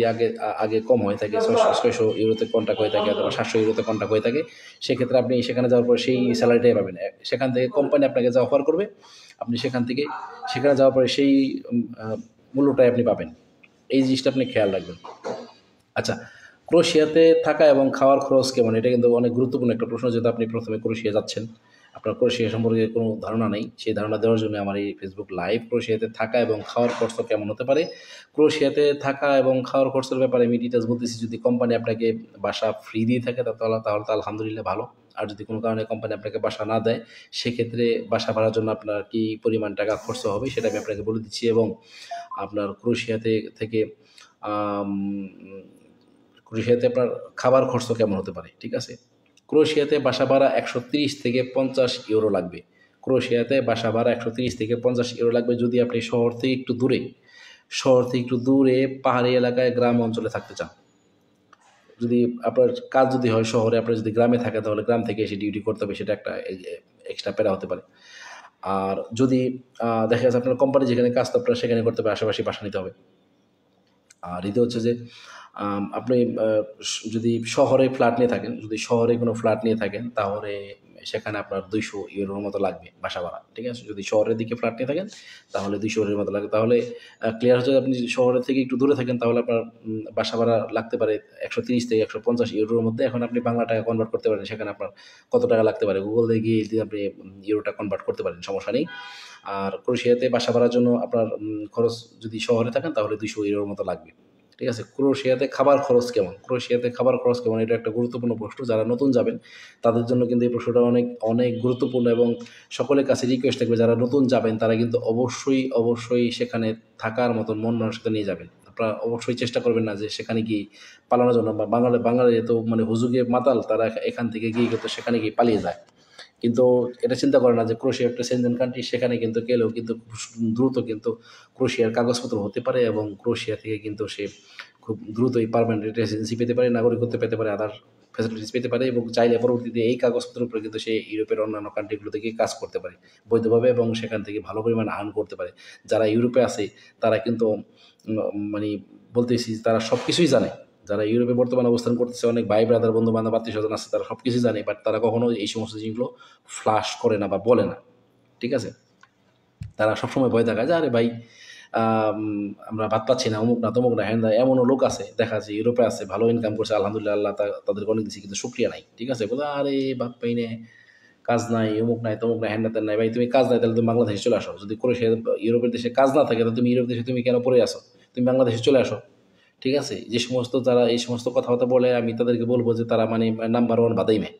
আগে কম হয়ে থাকে, 600 ইউরোতে কন্ট্রাক্ট হয়ে থাকে অথবা 700 ইউরোতে কন্ট্রাক্ট হয়ে থাকে, সেক্ষেত্রে আপনি সেখানে যাওয়ার পর সেই স্যালারিটাই পাবেন। সেখান থেকে কোম্পানি আপনাকে যা অফার করবে, আপনি সেখানে যাওয়ার পরে সেই মূল্যটাই আপনি পাবেন। এই জিনিসটা আপনি খেয়াল রাখবেন। আচ্ছা, ক্রোয়েশিয়াতে থাকা এবং খাওয়ার খরচ কেমন, এটা কিন্তু অনেক গুরুত্বপূর্ণ একটা প্রশ্ন। যেহেতু আপনি প্রথমে ক্রোয়েশিয়া যাচ্ছেন, আপনার ক্রোয়েশিয়া সম্পর্কে কোনো ধারণা নেই, সেই ধারণা দেওয়ার জন্য আমার এই ফেসবুক লাইভ। ক্রোয়েশিয়াতে থাকা এবং খাওয়ার খরচ কেমন হতে পারে, ক্রোয়েশিয়াতে থাকা এবং খাওয়ার খরচের ব্যাপারে আমি ডিটেলস বলতেছি। যদি কোম্পানি আপনাকে বাসা ফ্রি দিয়ে থাকে তাহলে তো আলহামদুলিল্লাহ ভালো। আর যদি কোনো কারণে কোম্পানি আপনাকে বাসা না দেয়, সেক্ষেত্রে বাসা ভাড়ার জন্য আপনার কী পরিমাণ টাকা খরচ হবে সেটা আমি আপনাকে বলে দিচ্ছি। এবং আপনার ক্রোয়েশিয়াতে আপনার খাবার খরচ কেমন হতে পারে। ঠিক আছে, ক্রোয়েশিয়াতে বাসা ভাড়া 130 থেকে 50 ইউরো লাগবে। ক্রোয়েশিয়াতে বাসা ভাড়া 130 থেকে 50 ইউরো লাগবে যদি আপনি শহর থেকে একটু দূরে পাহাড়ি এলাকায়, গ্রাম অঞ্চলে থাকতে চান। যদি আপনার কাজ যদি হয় শহরে, আপনার যদি গ্রামে থাকে, তাহলে গ্রাম থেকে এসে ডিউটি করতে হবে, সেটা একটা এক্সট্রা প্যারা হতে পারে। আর যদি দেখা যাচ্ছে আপনার কোম্পানি যেখানে কাজ, তো আপনার সেখানে করতে হবে, আশেপাশে বাসা নিতে হবে। আর এতে হচ্ছে যে আপনি যদি শহরে কোনো ফ্ল্যাট নিয়ে থাকেন, তাহলে সেখানে আপনার 200 ইউরোর মতো লাগবে বাসা ভাড়া, ঠিক আছে? যদি শহরের দিকে ফ্ল্যাট নিয়ে থাকেন তাহলে 200 ইউরোর মতো লাগবে। তাহলে ক্লিয়ার হচ্ছে, আপনি যদি শহরের থেকে একটু দূরে থাকেন তাহলে আপনার বাসা ভাড়া লাগতে পারে 130 থেকে 150 ইউরোর মধ্যে। এখন আপনি বাংলা টাকা কনভার্ট করতে পারেন, সেখানে আপনার কত টাকা লাগতে পারে গুগল দিয়ে গিয়ে যদি আপনি ইউরোটা কনভার্ট করতে পারেন, সমস্যা নেই। আর ক্রোয়েশিয়াতে বাসা ভাড়ার জন্য আপনার খরচ যদি শহরে থাকেন তাহলে 200 ইউরোর মতো লাগবে, ঠিক আছে? ক্রোয়েশিয়াতে খাবার খরচ কেমন? ক্রোয়েশিয়াতে খাবার খরচ কেমন? এটা একটা গুরুত্বপূর্ণ প্রশ্ন। যারা নতুন যাবেন তাদের জন্য কিন্তু এই প্রশ্নটা অনেক অনেক গুরুত্বপূর্ণ, এবং সকলের কাছে রিকোয়েস্ট থাকবে যারা নতুন যাবেন তারা কিন্তু অবশ্যই সেখানে থাকার মতন মন মানসিকতা নিয়ে যাবেন। আপনারা অবশ্যই চেষ্টা করবেন না যে সেখানে গিয়ে পালানোর জন্য, বা বাঙালি তো মানে হুজুগে মাতাল, তারা এখান থেকে গিয়ে কিন্তু সেখানে গিয়ে পালিয়ে যায়। কিন্তু এটা চিন্তা করে না যে ক্রোয়েশিয়া একটা সেনজেন কান্ট্রি, সেখানে কিন্তু গেলেও কিন্তু খুব দ্রুত কিন্তু ক্রোয়েশিয়ার কাগজপত্র হতে পারে, এবং ক্রোয়েশিয়া থেকে কিন্তু সে খুব দ্রুতই পার্মানেন্ট রেসিডেন্সি পেতে পারে, নাগরিকত্ব পেতে পারে, আদার ফ্যাসিলিটিস পেতে পারে, এবং চাইলে পরবর্তীতে এই কাগজপত্রের উপরে কিন্তু সে ইউরোপের অন্যান্য কান্ট্রিগুলো থেকে কাজ করতে পারে বৈধভাবে, এবং সেখান থেকে ভালো পরিমাণ আর্ন করতে পারে। যারা ইউরোপে আছে তারা কিন্তু মানে বলতেছি তারা সব কিছুই জানে। যারা ইউরোপে বর্তমানে অবস্থান করতেছে, অনেক ভাই ব্রাদার বন্ধু বান্ধব আত্মীয় স্বজন আছে, তারা সব কিছু জানে, বাট তারা কখনো এই সমস্ত জিনিসগুলো ফ্লাশ করে না বা বলে না, ঠিক আছে? তারা সবসময় ভয় দেখায় যে আরে ভাই আমরা ভাত পাচ্ছি না, অমুক না তমুক না হ্যান না। এমনও লোক আছে দেখা যায় ইউরোপে আছে, ভালো ইনকাম করছে, আলহামদুলিল্লাহ, আল্লাহ তাদেরকে অনেক দিচ্ছে, কিন্তু শুক্রিয়া নাই, ঠিক আছে? বলে আরে ভাত পাই না, কাজ নাই, অমুক নাই তমুক নাই হ্যান না তেন নাই। ভাই তুমি কাজ নাই তাহলে তুমি বাংলাদেশে চলে আসো। যদি করে সে ইউরোপের দেশে কাজ না থাকে তাহলে তুমি ইউরোপ দেশে তুমি কেন পড়ে আসো? তুমি বাংলাদেশে চলে আসো, ঠিক আছে? যে সমস্ত যারা এই সমস্ত কথাবার্তা বলে আমি তাদেরকে বলবো যে তারা মানে নাম্বার ওয়ান বাদাই মেয়ে।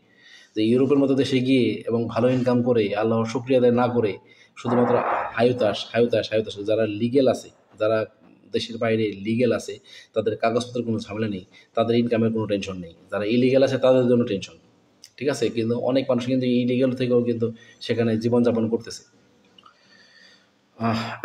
যে ইউরোপের মতো দেশে গিয়ে এবং ভালো ইনকাম করে আল্লাহর শুকরিয়া আদায় না করে শুধুমাত্র হায়ুতাস যারা লিগেল আছে, যারা দেশের বাইরে লিগেল আছে, তাদের কাগজপত্রের কোনো ঝামেলা নেই, তাদের ইনকামের কোনো টেনশন নেই। যারা ইলিগেল আছে তাদের জন্য টেনশন, ঠিক আছে? কিন্তু অনেক মানুষ কিন্তু ইলিগেল থেকেও কিন্তু সেখানে জীবনযাপন করতেছে।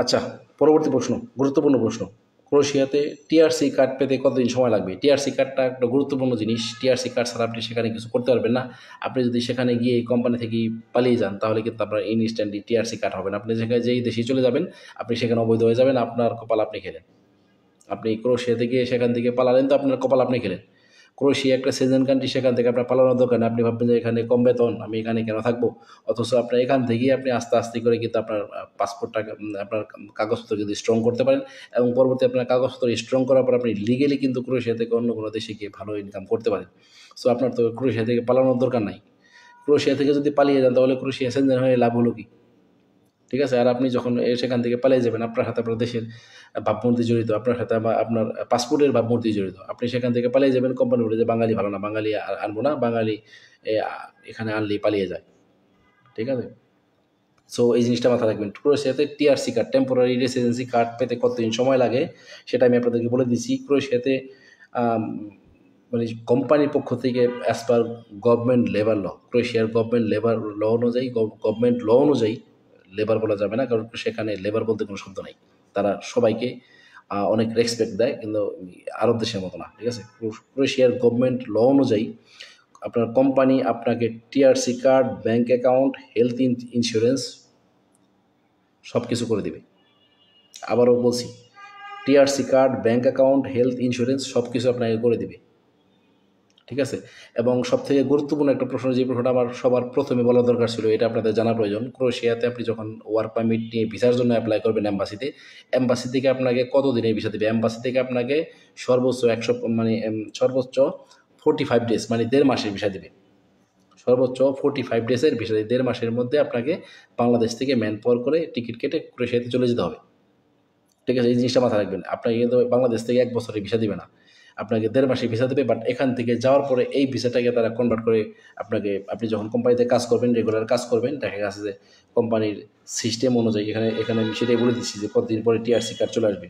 আচ্ছা, পরবর্তী প্রশ্ন, গুরুত্বপূর্ণ প্রশ্ন। ক্রোয়েশিয়াতে টিআরসি কার্ড পেতে কতদিন সময় লাগবে? টিআরসি কার্ডটা একটা গুরুত্বপূর্ণ জিনিস। টিআরসি কার্ড ছাড়া আপনি সেখানে কিছু করতে পারবেন না। আপনি যদি সেখানে গিয়ে এই কোম্পানি থেকে পালিয়ে যান তাহলে কিন্তু আপনার ইনস্ট্যান্টলি টিআরসি কার্ড হবে না। আপনি যেখানে যেই দেশে চলে যাবেন আপনি সেখানে অবৈধ হয়ে যাবেন, আপনার কপাল আপনি খেলেন। আপনি ক্রোয়েশিয়া থেকে সেখান থেকে পালালেন তো আপনার কপাল আপনি খেলেন। ক্রোয়েশিয়া একটা সেজেন কান্ট্রি, সেখান থেকে আপনার পালানোর দরকার নেই। আপনি ভাববেন যে এখানে কম বেতন, আমি এখানে কেন থাকবো? অথচ আপনার এখান থেকেই আপনি আস্তে আস্তে করে কিন্তু আপনার পাসপোর্টটা আপনার কাগজপত্র যদি স্ট্রং করতে পারেন, এবং পরবর্তী আপনার কাগজপত্র স্ট্রং করার পর আপনি লিগেলি কিন্তু ক্রোয়েশিয়া থেকে অন্য কোনো দেশে গিয়ে ভালো ইনকাম করতে পারেন। সো আপনার তো ক্রোয়েশিয়া থেকে পালানোর দরকার নাই। ক্রোয়েশিয়া থেকে যদি পালিয়ে যান তাহলে ক্রোয়েশিয়া সেনজেন হয়ে লাভ হলো কি? ঠিক আছে? আর আপনি যখন সেখান থেকে পালিয়ে যাবেন, আপনার সাথে আপনার দেশের ভাবমূর্তি জড়িত, আপনার সাথে আপনার পাসপোর্টের ভাবমূর্তি জড়িত। আপনি সেখান থেকে পালিয়ে যাবেন, কোম্পানি বলে যে বাঙালি ভালো না, বাঙালি আনবো না, বাঙালি এখানে আনলেই পালিয়ে যায়, ঠিক আছে? সো এই জিনিসটা মাথায় রাখবেন। ক্রোয়েশিয়াতে TRC card, temporary residency card পেতে কতদিন সময় লাগে সেটা আমি আপনাদেরকে বলে দিচ্ছি। ক্রোয়েশিয়াতে আম, মানে কোম্পানির পক্ষ থেকে as per government labour law, ক্রোয়েশিয়ার গভর্নমেন্ট লেবার ল অনুযায়ী, গভর্নমেন্ট ল অনুযায়ী লেবার বলা যাবে না, কারণ সেখানে লেবার বলতে কোনো শব্দ নাই। তারা সবাইকে অনেক রেসপেক্ট দেয়, কিন্তু আরব দেশের মতো না, ঠিক আছে? ক্রোয়েশিয়ার গভর্নমেন্ট ল অনুযায়ী আপনার কোম্পানি আপনাকে TRC card, bank account, health insurance সব কিছু করে দেবে। আবারও বলছি, TRC card, bank account, health insurance সব কিছু আপনাকে করে দেবে, ঠিক আছে? এবং সবথেকে গুরুত্বপূর্ণ একটা প্রশ্ন, যে প্রশ্নটা আমার সবার প্রথমে বলা দরকার ছিল, এটা আপনাদের জানা প্রয়োজন। ক্রোয়েশিয়াতে আপনি যখন ওয়ার্ক পারমিট নিয়ে ভিসার জন্য অ্যাপ্লাই করবেন এম্বাসিতে, এম্বাসি থেকে আপনাকে কতদিনের ভিসা দেবে? এম্বাসি থেকে আপনাকে সর্বোচ্চ 100 মানে সর্বোচ্চ 45 ডেজ মানে 1.5 মাসের ভিসা দেবে। সর্বোচ্চ 45 ডেজের ভিসা, 1.5 মাসের মধ্যে আপনাকে বাংলাদেশ থেকে ম্যান পাওয়ার করে টিকিট কেটে ক্রোয়েশিয়াতে চলে যেতে হবে, ঠিক আছে? এই জিনিসটা মাথায় রাখবেন। আপনাকে কিন্তু বাংলাদেশ থেকে 1 বছরের ভিসা দেবে না, আপনাকে 1.5 মাসের ভিসা দেবে। বাট এখান থেকে যাওয়ার পরে এই ভিসাটাকে তারা কনভার্ট করে আপনাকে, আপনি যখন কোম্পানিতে কাজ করবেন, রেগুলার কাজ করবেন, দেখা গেছে যে কোম্পানির সিস্টেম অনুযায়ী এখানে এখানে আমি সেটাই বলে দিচ্ছি যে কতদিন পরে টিআরসি কার্ড চলে আসবে।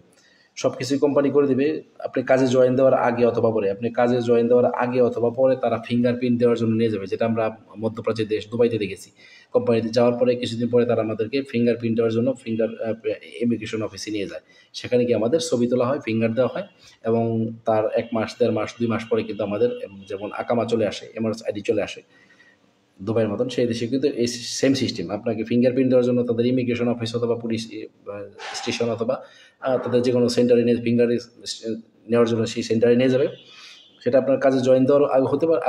সব কিছুই কোম্পানি করে দেবে। আপনি কাজে জয়েন দেওয়ার আগে অথবা পরে, আপনি কাজে জয়েন দেওয়ার আগে অথবা পরে তারা ফিঙ্গারপ্রিন্ট দেওয়ার জন্য নিয়ে যাবে, যেটা আমরা মধ্যপ্রাচ্যের দেশ দুবাইতে দেখেছি। কোম্পানিতে যাওয়ার পরে কিছুদিন পরে তারা আমাদেরকে ফিঙ্গারপ্রিন্ট দেওয়ার জন্য ইমিগ্রেশন অফিসে নিয়ে যায়। সেখানে গিয়ে আমাদের ছবি তোলা হয়, ফিঙ্গার দেওয়া হয়, এবং তার 1 মাস, 1.5 মাস, 2 মাস পরে কিন্তু আমাদের যেমন আকামা চলে আসে, এমআরএস আইডি চলে আসে দুবাইয়ের মতন, সেই দেশে কিন্তু এই সেম সিস্টেম। আপনাকে ফিঙ্গারপ্রিন্ট দেওয়ার জন্য তাদের ইমিগ্রেশন অফিস অথবা পুলিশ স্টেশন অথবা তাদের যে কোনো সেন্টারে নিয়ে ফিঙ্গার নেওয়ার জন্য সেই সেন্টারে নিয়ে যাবে। সেটা আপনার কাজে জয়েন দেওয়ার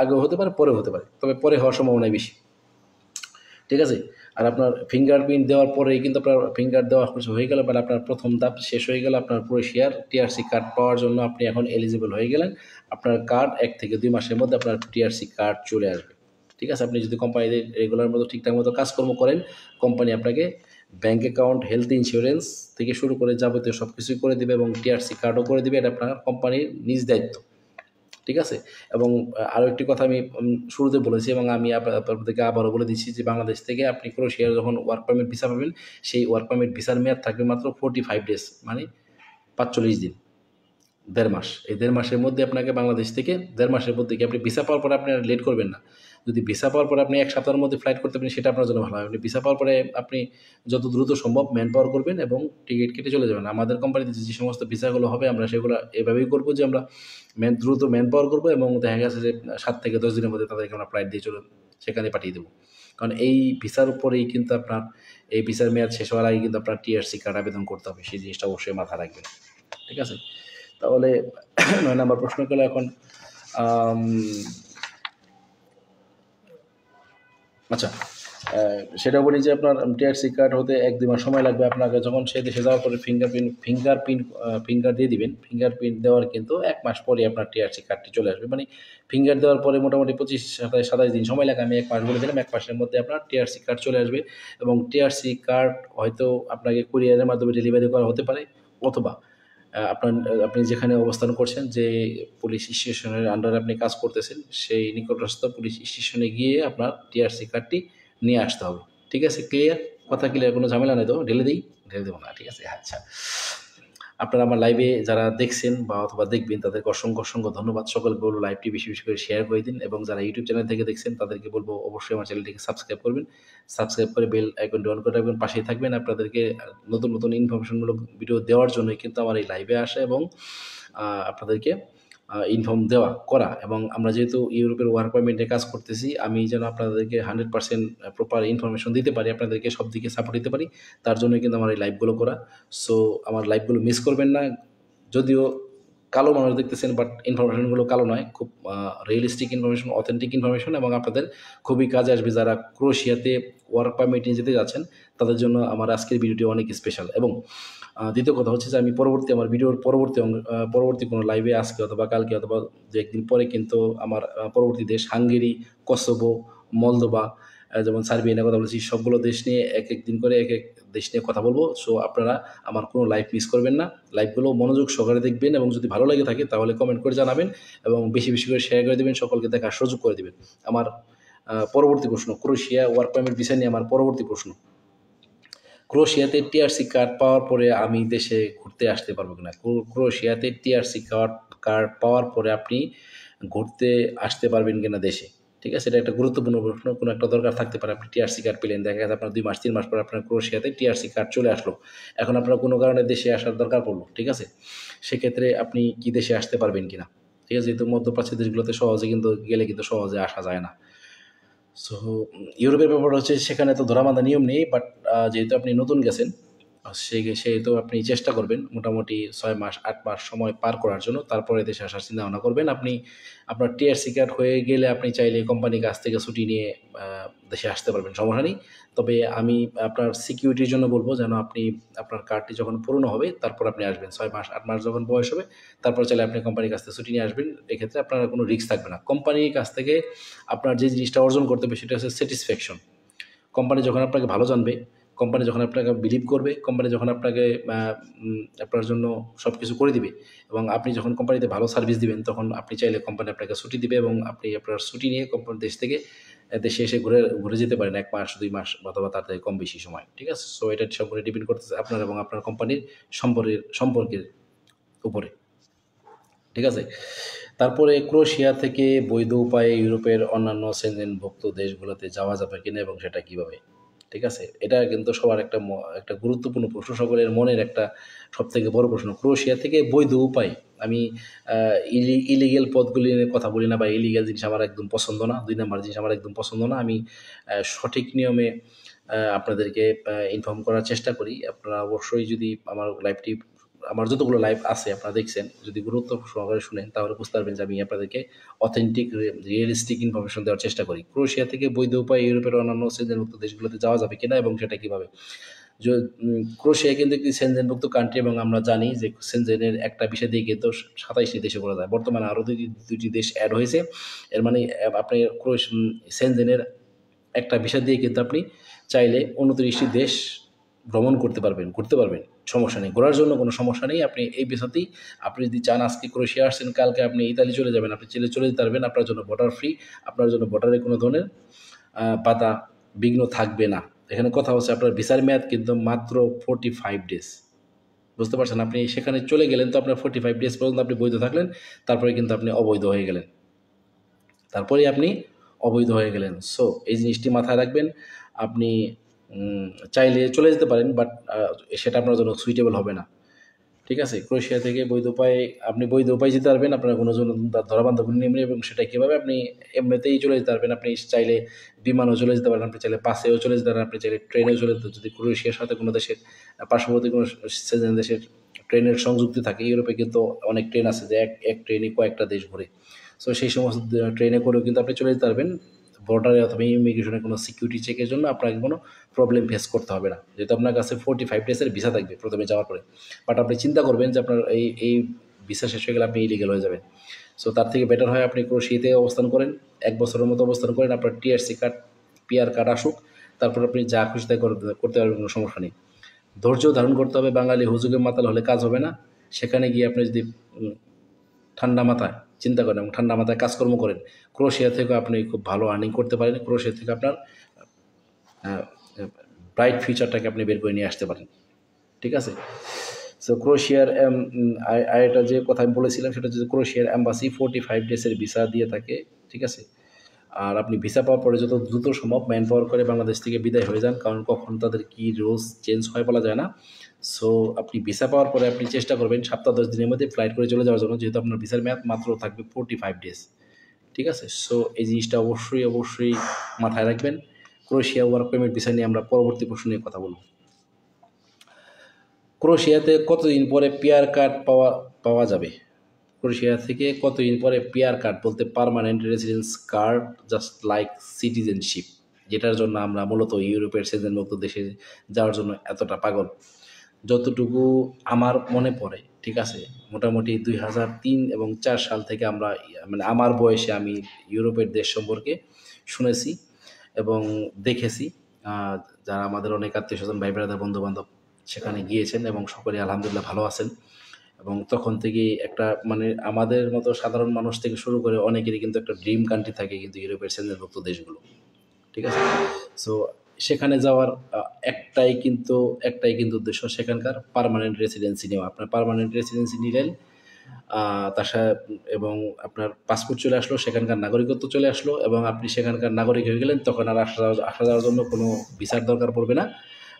আগেও হতে পারে, পরেও হতে পারে, তবে পরে হওয়ার সম্ভাবনাই বেশি। ঠিক আছে। আর আপনার ফিঙ্গারপ্রিন্ট দেওয়ার পরেই কিন্তু আপনার ফিঙ্গার দেওয়া হয়ে গেল, মানে আপনার প্রথম ধাপ শেষ হয়ে গেল। আপনার ক্রোয়েশিয়ার টিআরসি কার্ড পাওয়ার জন্য আপনি এখন এলিজিবল হয়ে গেলেন। আপনার কার্ড 1 থেকে 2 মাসের মধ্যে আপনার টিআরসি কার্ড চলে আসবে। ঠিক আছে, আপনি যদি কোম্পানিতে রেগুলার মতো ঠিকঠাক মতো কাজকর্ম করেন, কোম্পানি আপনাকে ব্যাঙ্ক অ্যাকাউন্ট, হেলথ ইন্স্যুরেন্স থেকে শুরু করে যাবতীয় সব কিছুই করে দেবে এবং টিআরসি কার্ডও করে দেবে। এটা আপনার কোম্পানির নিজ দায়িত্ব। ঠিক আছে। এবং আরও একটি কথা আমি শুরুতে বলেছি এবং আমি আপনাদেরকে আবারও বলে দিচ্ছি যে বাংলাদেশ থেকে আপনি ক্রোয়েশিয়ার যখন ওয়ার্ক পারমিট ভিসা পাবেন, সেই ওয়ার্ক পারমিট ভিসার মেয়াদ থাকবে মাত্র 45 ডেজ, মানে 45 দিন, 1.5 মাস। এই 1.5 মাসের মধ্যে আপনাকে বাংলাদেশ থেকে 1.5 মাসের মধ্যে কি আপনি ভিসা পাওয়ার পরে আপনি আর লেট করবেন না। যদি ভিসা পাওয়ার পরে আপনি 1 সপ্তাহের মধ্যে ফ্লাইট করতে পারেন, সেটা আপনার জন্য ভালো হয়। আপনি ভিসা পাওয়ার পরে আপনি যত দ্রুত সম্ভব ম্যান পাওয়ার করবেন এবং টিকিট কেটে চলে যাবেন। আমাদের কোম্পানিতে যে সমস্ত ভিসাগুলো হবে আমরা সেগুলো এভাবেই করবো যে আমরা দ্রুত ম্যান পাওয়ার করবো এবং দেখা গেছে যে 7 থেকে 10 দিনের মধ্যে তাদেরকে আমরা ফ্লাইট দিয়ে সেখানে পাঠিয়ে দেবো। কারণ এই ভিসার উপরেই কিন্তু আপনার এই ভিসার মেয়াদ শেষ হওয়ার আগে কিন্তু আপনার টিআরসি কার্ড আবেদন করতে হবে। সেই জিনিসটা অবশ্যই মাথায় রাখবেন। ঠিক আছে। তাহলে 9 নম্বর প্রশ্ন গেল। এখন আচ্ছা, সেটা বলি যে আপনার টিআরসি কার্ড হতে 1-2 মাস সময় লাগবে। আপনাকে যখন সে দেশে যাওয়ার পরে ফিঙ্গার দিয়ে দিবেন, ফিঙ্গারপ্রিন্ট দেওয়ার কিন্তু 1 মাস পরে আপনার টিআরসি কার্ডটি চলে আসবে। মানে ফিঙ্গার দেওয়ার পরে মোটামুটি 25-27 দিন সময় লাগে। আমি 1 মাস বলে দিলাম, 1 মাসের মধ্যে আপনার টিআরসি কার্ড চলে আসবে এবং টিআরসি কার্ড হয়তো আপনাকে কুরিয়ারের মাধ্যমে ডেলিভারি করা হতে পারে, অথবা আপনি যেখানে অবস্থান করছেন, যে পুলিশ স্টেশনের আন্ডারে আপনি কাজ করতেছেন, সেই নিকটস্থ পুলিশ স্টেশনে গিয়ে আপনার টিআরসি কার্ডটি নিয়ে আসতে হবে। ঠিক আছে, ক্লিয়ার? কথা ক্লিয়ার? কোনো ঝামেলা নেই তো? ঢেলে দেবো না? ঠিক আছে, আচ্ছা। আপনারা আমার লাইভে যারা দেখছেন বা অথবা দেখবেন তাদেরকে অসংখ্য ধন্যবাদ। সকলকে বলবো লাইভটি বেশি করে শেয়ার করে দিন এবং যারা ইউটিউব চ্যানেল থেকে দেখছেন তাদেরকে বলবো অবশ্যই আমার চ্যানেলটিকে সাবস্ক্রাইব করবেন। সাবস্ক্রাইব করে বেল আইকনটি অন করে রাখবেন, পাশেই থাকবেন। আপনাদেরকে নতুন ইনফরমেশনমূলক ভিডিও দেওয়ার জন্যই কিন্তু আমার এই লাইভে আসা এবং আপনাদেরকে ইনফর্ম করা। এবং আমরা যেহেতু ইউরোপের ওয়ার্ক পারমিটে কাজ করতেছি, আমি যেন আপনাদেরকে 100% প্রপার ইনফরমেশন দিতে পারি, আপনাদেরকে সব দিকে সাপোর্ট দিতে পারি, তার জন্যই কিন্তু আমার এই লাইভগুলো করা। সো আমার লাইভগুলো মিস করবেন না। যদিও কালো মানুষ দেখতেছেন, বাট ইনফরমেশনগুলো কালো নয়, খুব রিয়েলিস্টিক ইনফরমেশন, অথেন্টিক ইনফরমেশন এবং আপনাদের খুবই কাজে আসবে। যারা ক্রোয়েশিয়াতে ওয়ার্ক পারমিট নিয়ে যেতে যাচ্ছেন তাদের জন্য আমার আজকের ভিডিওটি অনেক স্পেশাল। এবং দ্বিতীয় কথা হচ্ছে যে আমি আমার ভিডিওর পরবর্তী কোনো লাইভে আজকে অথবা কালকে অথবা 2-1 দিন পরে কিন্তু আমার পরবর্তী দেশ হাঙ্গেরি, কসোভো, মলদোভা, যেমন সার্বিয়া নিয়ে কথা বলেছি, সবগুলো দেশ নিয়ে এক দিন করে এক দেশ নিয়ে কথা বলবো। সো আপনারা আমার কোনো লাইভ মিস করবেন না, লাইভগুলো মনোযোগ সহকারে দেখবেন এবং যদি ভালো লেগে থাকে তাহলে কমেন্ট করে জানাবেন এবং বেশি করে শেয়ার করে দেবেন, সকলকে দেখার সুযোগ করে দেবেন। আমার পরবর্তী প্রশ্ন, ক্রোয়েশিয়া ওয়ার্ক পারমিট ভিসা নিয়ে আমার পরবর্তী প্রশ্ন, ক্রোয়েশিয়াতে টিআরসি কার্ড পাওয়ার পরে আমি দেশে ঘুরতে আসতে পারবো কিনা? ক্রোয়েশিয়াতে টিআরসি কার্ড পাওয়ার পরে আপনি ঘুরতে আসতে পারবেন কিনা দেশে? ঠিক আছে, এটা একটা গুরুত্বপূর্ণ প্রশ্ন। কোনো একটা দরকার থাকতে পারে, আপনি টিআরসি কার্ড পেলেন, দেখা গেছে আপনার 2 মাস 3 মাস পরে আপনার ক্রোয়েশিয়াতে টিআরসি কার্ড চলে আসলো। এখন আপনার কোনো কারণে দেশে আসার দরকার পড়লো, ঠিক আছে, সেক্ষেত্রে আপনি কি দেশে আসতে পারবেন কিনা? ঠিক আছে, যেহেতু মধ্যপ্রাচ্যের দেশগুলোতে সহজে কিন্তু গেলে কিন্তু সহজে আসা যায় না। সো ইউরোপের ব্যাপারটা হচ্ছে সেখানে তো ধরা বাঁধা নিয়ম নেই, বাট যেহেতু আপনি নতুন গেছেন, সেহেতু আপনি চেষ্টা করবেন মোটামুটি 6 মাস 8 মাস সময় পার করার জন্য, তারপরে দেশে আসার চিন্তা ভাবনা করবেন। আপনি আপনার টিআরসি কার্ড হয়ে গেলে আপনি চাইলে কোম্পানির কাছ থেকে ছুটি নিয়ে দেশে আসতে পারবেন, সমস্যা নেই। তবে আমি আপনার সিকিউরিটির জন্য বলবো যেন আপনি আপনার কার্ডটি যখন পুরনো হবে তারপর আপনি আসবেন। 6 মাস 8 মাস যখন বয়স হবে তারপর চাইলে আপনি কোম্পানির কাছ থেকে ছুটি নিয়ে আসবেন। এক্ষেত্রে আপনার কোনো রিস্ক থাকবে না। কোম্পানির কাছ থেকে আপনার যে জিনিসটা অর্জন করতে হবে সেটা হচ্ছে স্যাটিসফ্যাকশন। কোম্পানি যখন আপনাকে ভালো জানবে, কোম্পানি যখন আপনাকে বিলিভ করবে, কোম্পানি যখন আপনাকে আপনার জন্য সব কিছু করে দিবে এবং আপনি যখন কোম্পানিতে ভালো সার্ভিস দিবেন, তখন আপনি চাইলে কোম্পানি আপনাকে ছুটি দিবে এবং আপনি আপনার ছুটি নিয়ে দেশ থেকে দেশে এসে ঘুরে যেতে পারেন 1 মাস 2 মাস অথবা তার থেকে কম বেশি সময়। ঠিক আছে? সো এটা সম্পূর্ণ ডিপেন্ড করতেছে আপনার এবং আপনার কোম্পানির সম্পর্কের উপরে। ঠিক আছে? তারপরে ক্রোয়েশিয়া থেকে বৈধ উপায়ে ইউরোপের অন্যান্য সেনজেনভুক্ত দেশগুলোতে যাওয়া যাবে কিনা এবং সেটা কিভাবে? ঠিক আছে? এটা কিন্তু সবার একটা গুরুত্বপূর্ণ প্রশ্ন, সকলের মনের একটা সবথেকে বড় প্রশ্ন। ক্রোয়েশিয়া থেকে বৈধ উপায়, আমি আ ইলিগ্যাল পথগুলি নিয়ে কথা বলি না বা ইলিগ্যাল জিনিস আমার একদম পছন্দ না। 2 নাম্বার জিনিস আমার একদম পছন্দ না। আমি সঠিক নিয়মে আপনাদেরকে ইনফর্ম করার চেষ্টা করি। আপনারা অবশ্যই যদি আমার লাইভটি আমার যতগুলো লাইভ আছে আপনারা দেখছেন, যদি গুরুত্ব সহকারে শুনেন তাহলে বুঝতে পারবেন যে আমি আপনাদেরকে অথেন্টিক রিয়েলিস্টিক ইনফরমেশন দেওয়ার চেষ্টা করি। ক্রোয়েশিয়া থেকে বৈধ উপায়ে ইউরোপের অন্যান্য সেনজেনভুক্ত দেশগুলোতে যাওয়া যাবে কিনা এবং সেটা কীভাবে। ক্রোয়েশিয়া কিন্তু একটি সেনজেনভুক্ত কান্ট্রি এবং আমরা জানি যে সেনজেনের একটা বিষয় দিয়ে কিন্তু 27টি দেশে করা যায়। বর্তমানে আরও দুটি দেশ অ্যাড হয়েছে। এর মানে আপনি সেনজেনের একটা ভিসা দিয়ে কিন্তু আপনি চাইলে 29টি দেশ ভ্রমণ করতে পারবেন, ঘুরতে পারবেন, সমস্যা নেই। ঘোরার জন্য কোনো সমস্যা নেই। আপনি এই ভিসাতেই আপনি যদি চান আজকে ক্রোয়েশিয়া আসছেন, কালকে আপনি ইতালি চলে যাবেন, আপনি চাইলে চলে যেতে পারবেন। আপনার জন্য বর্ডার ফ্রি, আপনার জন্য বর্ডারে কোনো ধরনের বাধা বিঘ্ন থাকবে না। এখানে কথা হচ্ছে আপনার ভিসার মেয়াদ কিন্তু মাত্র 45 ডেজ। বুঝতে পারছেন? আপনি সেখানে চলে গেলেন তো আপনার 45 ডেজ পর্যন্ত আপনি বৈধ থাকলেন, তারপরে কিন্তু আপনি অবৈধ হয়ে গেলেন। তারপরেই আপনি অবৈধ হয়ে গেলেন। সো এই জিনিসটি মাথায় রাখবেন। আপনি চাইলে চলে যেতে পারেন, বাট সেটা আপনার জন্য সুইটেবল হবে না। ঠিক আছে? ক্রোয়েশিয়া থেকে বৈধ উপায়ে আপনি বৈধ উপায়ে যেতে পারবেন। আপনার কোনো জন ধরাবান্ধব নেই এবং সেটা কীভাবে আপনি এমনিতেই চলে যেতে পারবেন। আপনি চাইলে বিমানেও চলে যেতে পারেন, আপনি চাইলে বাসেও চলে যেতে পারেন, আপনি চাইলে ট্রেনেও চলে যেতে। যদি ক্রোয়েশিয়ার সাথে কোনো দেশের পার্শ্ববর্তী কোনো দেশের ট্রেনের সংযুক্তি থাকে, ইউরোপে কিন্তু অনেক ট্রেন আছে যে এক ট্রেনে কয়েকটা দেশ ঘোরে। সো সেই সমস্ত ট্রেনে করেও কিন্তু আপনি চলে যেতে পারবেন। বর্ডারে অথবা ইমিগ্রেশনের কোনো সিকিউরিটি চেকের জন্য আপনাকে কোনো প্রবলেম ফেস করতে হবে না, যেহেতু আপনার কাছে 45 ডেজের ভিসা থাকবে প্রথমে যাওয়ার পরে। বাট আপনি চিন্তা করবেন যে আপনার এই ভিসা শেষ হয়ে গেলে আপনি ইলিগেল হয়ে যাবেন। সো তার থেকে বেটার হয় আপনি ক্রোয়েশিয়াতে অবস্থান করেন, 1 বছরের মতো অবস্থান করেন, আপনার টিআরসি কার্ড, পিআর কার্ড আসুক, তারপর আপনি যা খুশি তাই করতে পারবেন, কোনো সমস্যা নেই। ধৈর্য ধারণ করতে হবে। বাঙালি হুজুগে মাতাল হলে কাজ হবে না। সেখানে গিয়ে আপনি যদি ঠান্ডা মাথায় চিন্তা করেন এবং ঠান্ডা মাথায় কাজকর্ম করেন, ক্রোয়েশিয়া থেকে আপনি খুব ভালো আর্নিং করতে পারেন। ক্রোয়েশিয়া থেকে আপনার ব্রাইট ফিউচারটাকে আপনি বের করে নিয়ে আসতে পারেন। ঠিক আছে? সো ক্রোয়েশিয়ার আরেকটা যে কথা আমি বলেছিলাম সেটা হচ্ছে ক্রোয়েশিয়ার অ্যাম্বাসি 45 ডেজের ভিসা দিয়ে থাকে। ঠিক আছে? আর আপনি ভিসা পাওয়ার পরে যত দ্রুত সম্ভব ম্যান পাওয়ার করে বাংলাদেশ থেকে বিদায় হয়ে যান, কারণ কখন তাদের কী রুলস চেঞ্জ হয় বলা যায় না। সো আপনি ভিসা পাওয়ার পরে আপনি চেষ্টা করবেন 7-10 দিনের মধ্যে ফ্লাইট করে চলে যাওয়ার জন্য, যেহেতু আপনার ভিসার মেয়াদ মাত্র থাকবে 45 ডেজ। ঠিক আছে? সো এই জিনিসটা অবশ্যই মাথায় রাখবেন। ক্রোয়েশিয়া ওয়ার্ক পারমিট ভিসা নিয়ে আমরা পরবর্তী প্রশ্ন নিয়ে কথা বলব। ক্রোয়েশিয়াতে কতদিন পরে পিআর কার্ড পাওয়া যাবে? ক্রোয়েশিয়া থেকে কতদিন পরে পিআর কার্ড বলতে permanent residence card, just like citizenship, যেটার জন্য আমরা মূলত ইউরোপের সেনজেনভুক্ত দেশে যাওয়ার জন্য এতটা পাগল। যতটুকু আমার মনে পড়ে, ঠিক আছে, মোটামুটি 2003 এবং 4 সাল থেকে আমরা মানে আমার বয়সে আমি ইউরোপের দেশ সম্পর্কে শুনেছি এবং দেখেছি। যারা আমাদের অনেক আত্মীয়স্বজন, ভাই ব্রাদার, বন্ধুবান্ধব সেখানে গিয়েছেন এবং সকলে আলহামদুলিল্লাহ ভালো আছেন। এবং তখন থেকেই একটা মানে আমাদের মতো সাধারণ মানুষ থেকে শুরু করে অনেকেরই কিন্তু একটা ড্রিম কান্ট্রি থাকে কিন্তু ইউরোপের সেনজেনভুক্ত দেশগুলো। ঠিক আছে? সো সেখানে যাওয়ার একটাই কিন্তু উদ্দেশ্য, সেখানকার পার্মানেন্ট রেসিডেন্সি নেওয়া। আপনার পার্মানেন্ট রেসিডেন্সি নিলেন, তার সাথে এবং আপনার পাসপোর্ট চলে আসলো, সেখানকার নাগরিকত্ব চলে আসলো এবং আপনি সেখানকার নাগরিক হয়ে গেলেন। তখন আর আসা যাওয়ার জন্য কোনো ভিসার দরকার পড়বে না,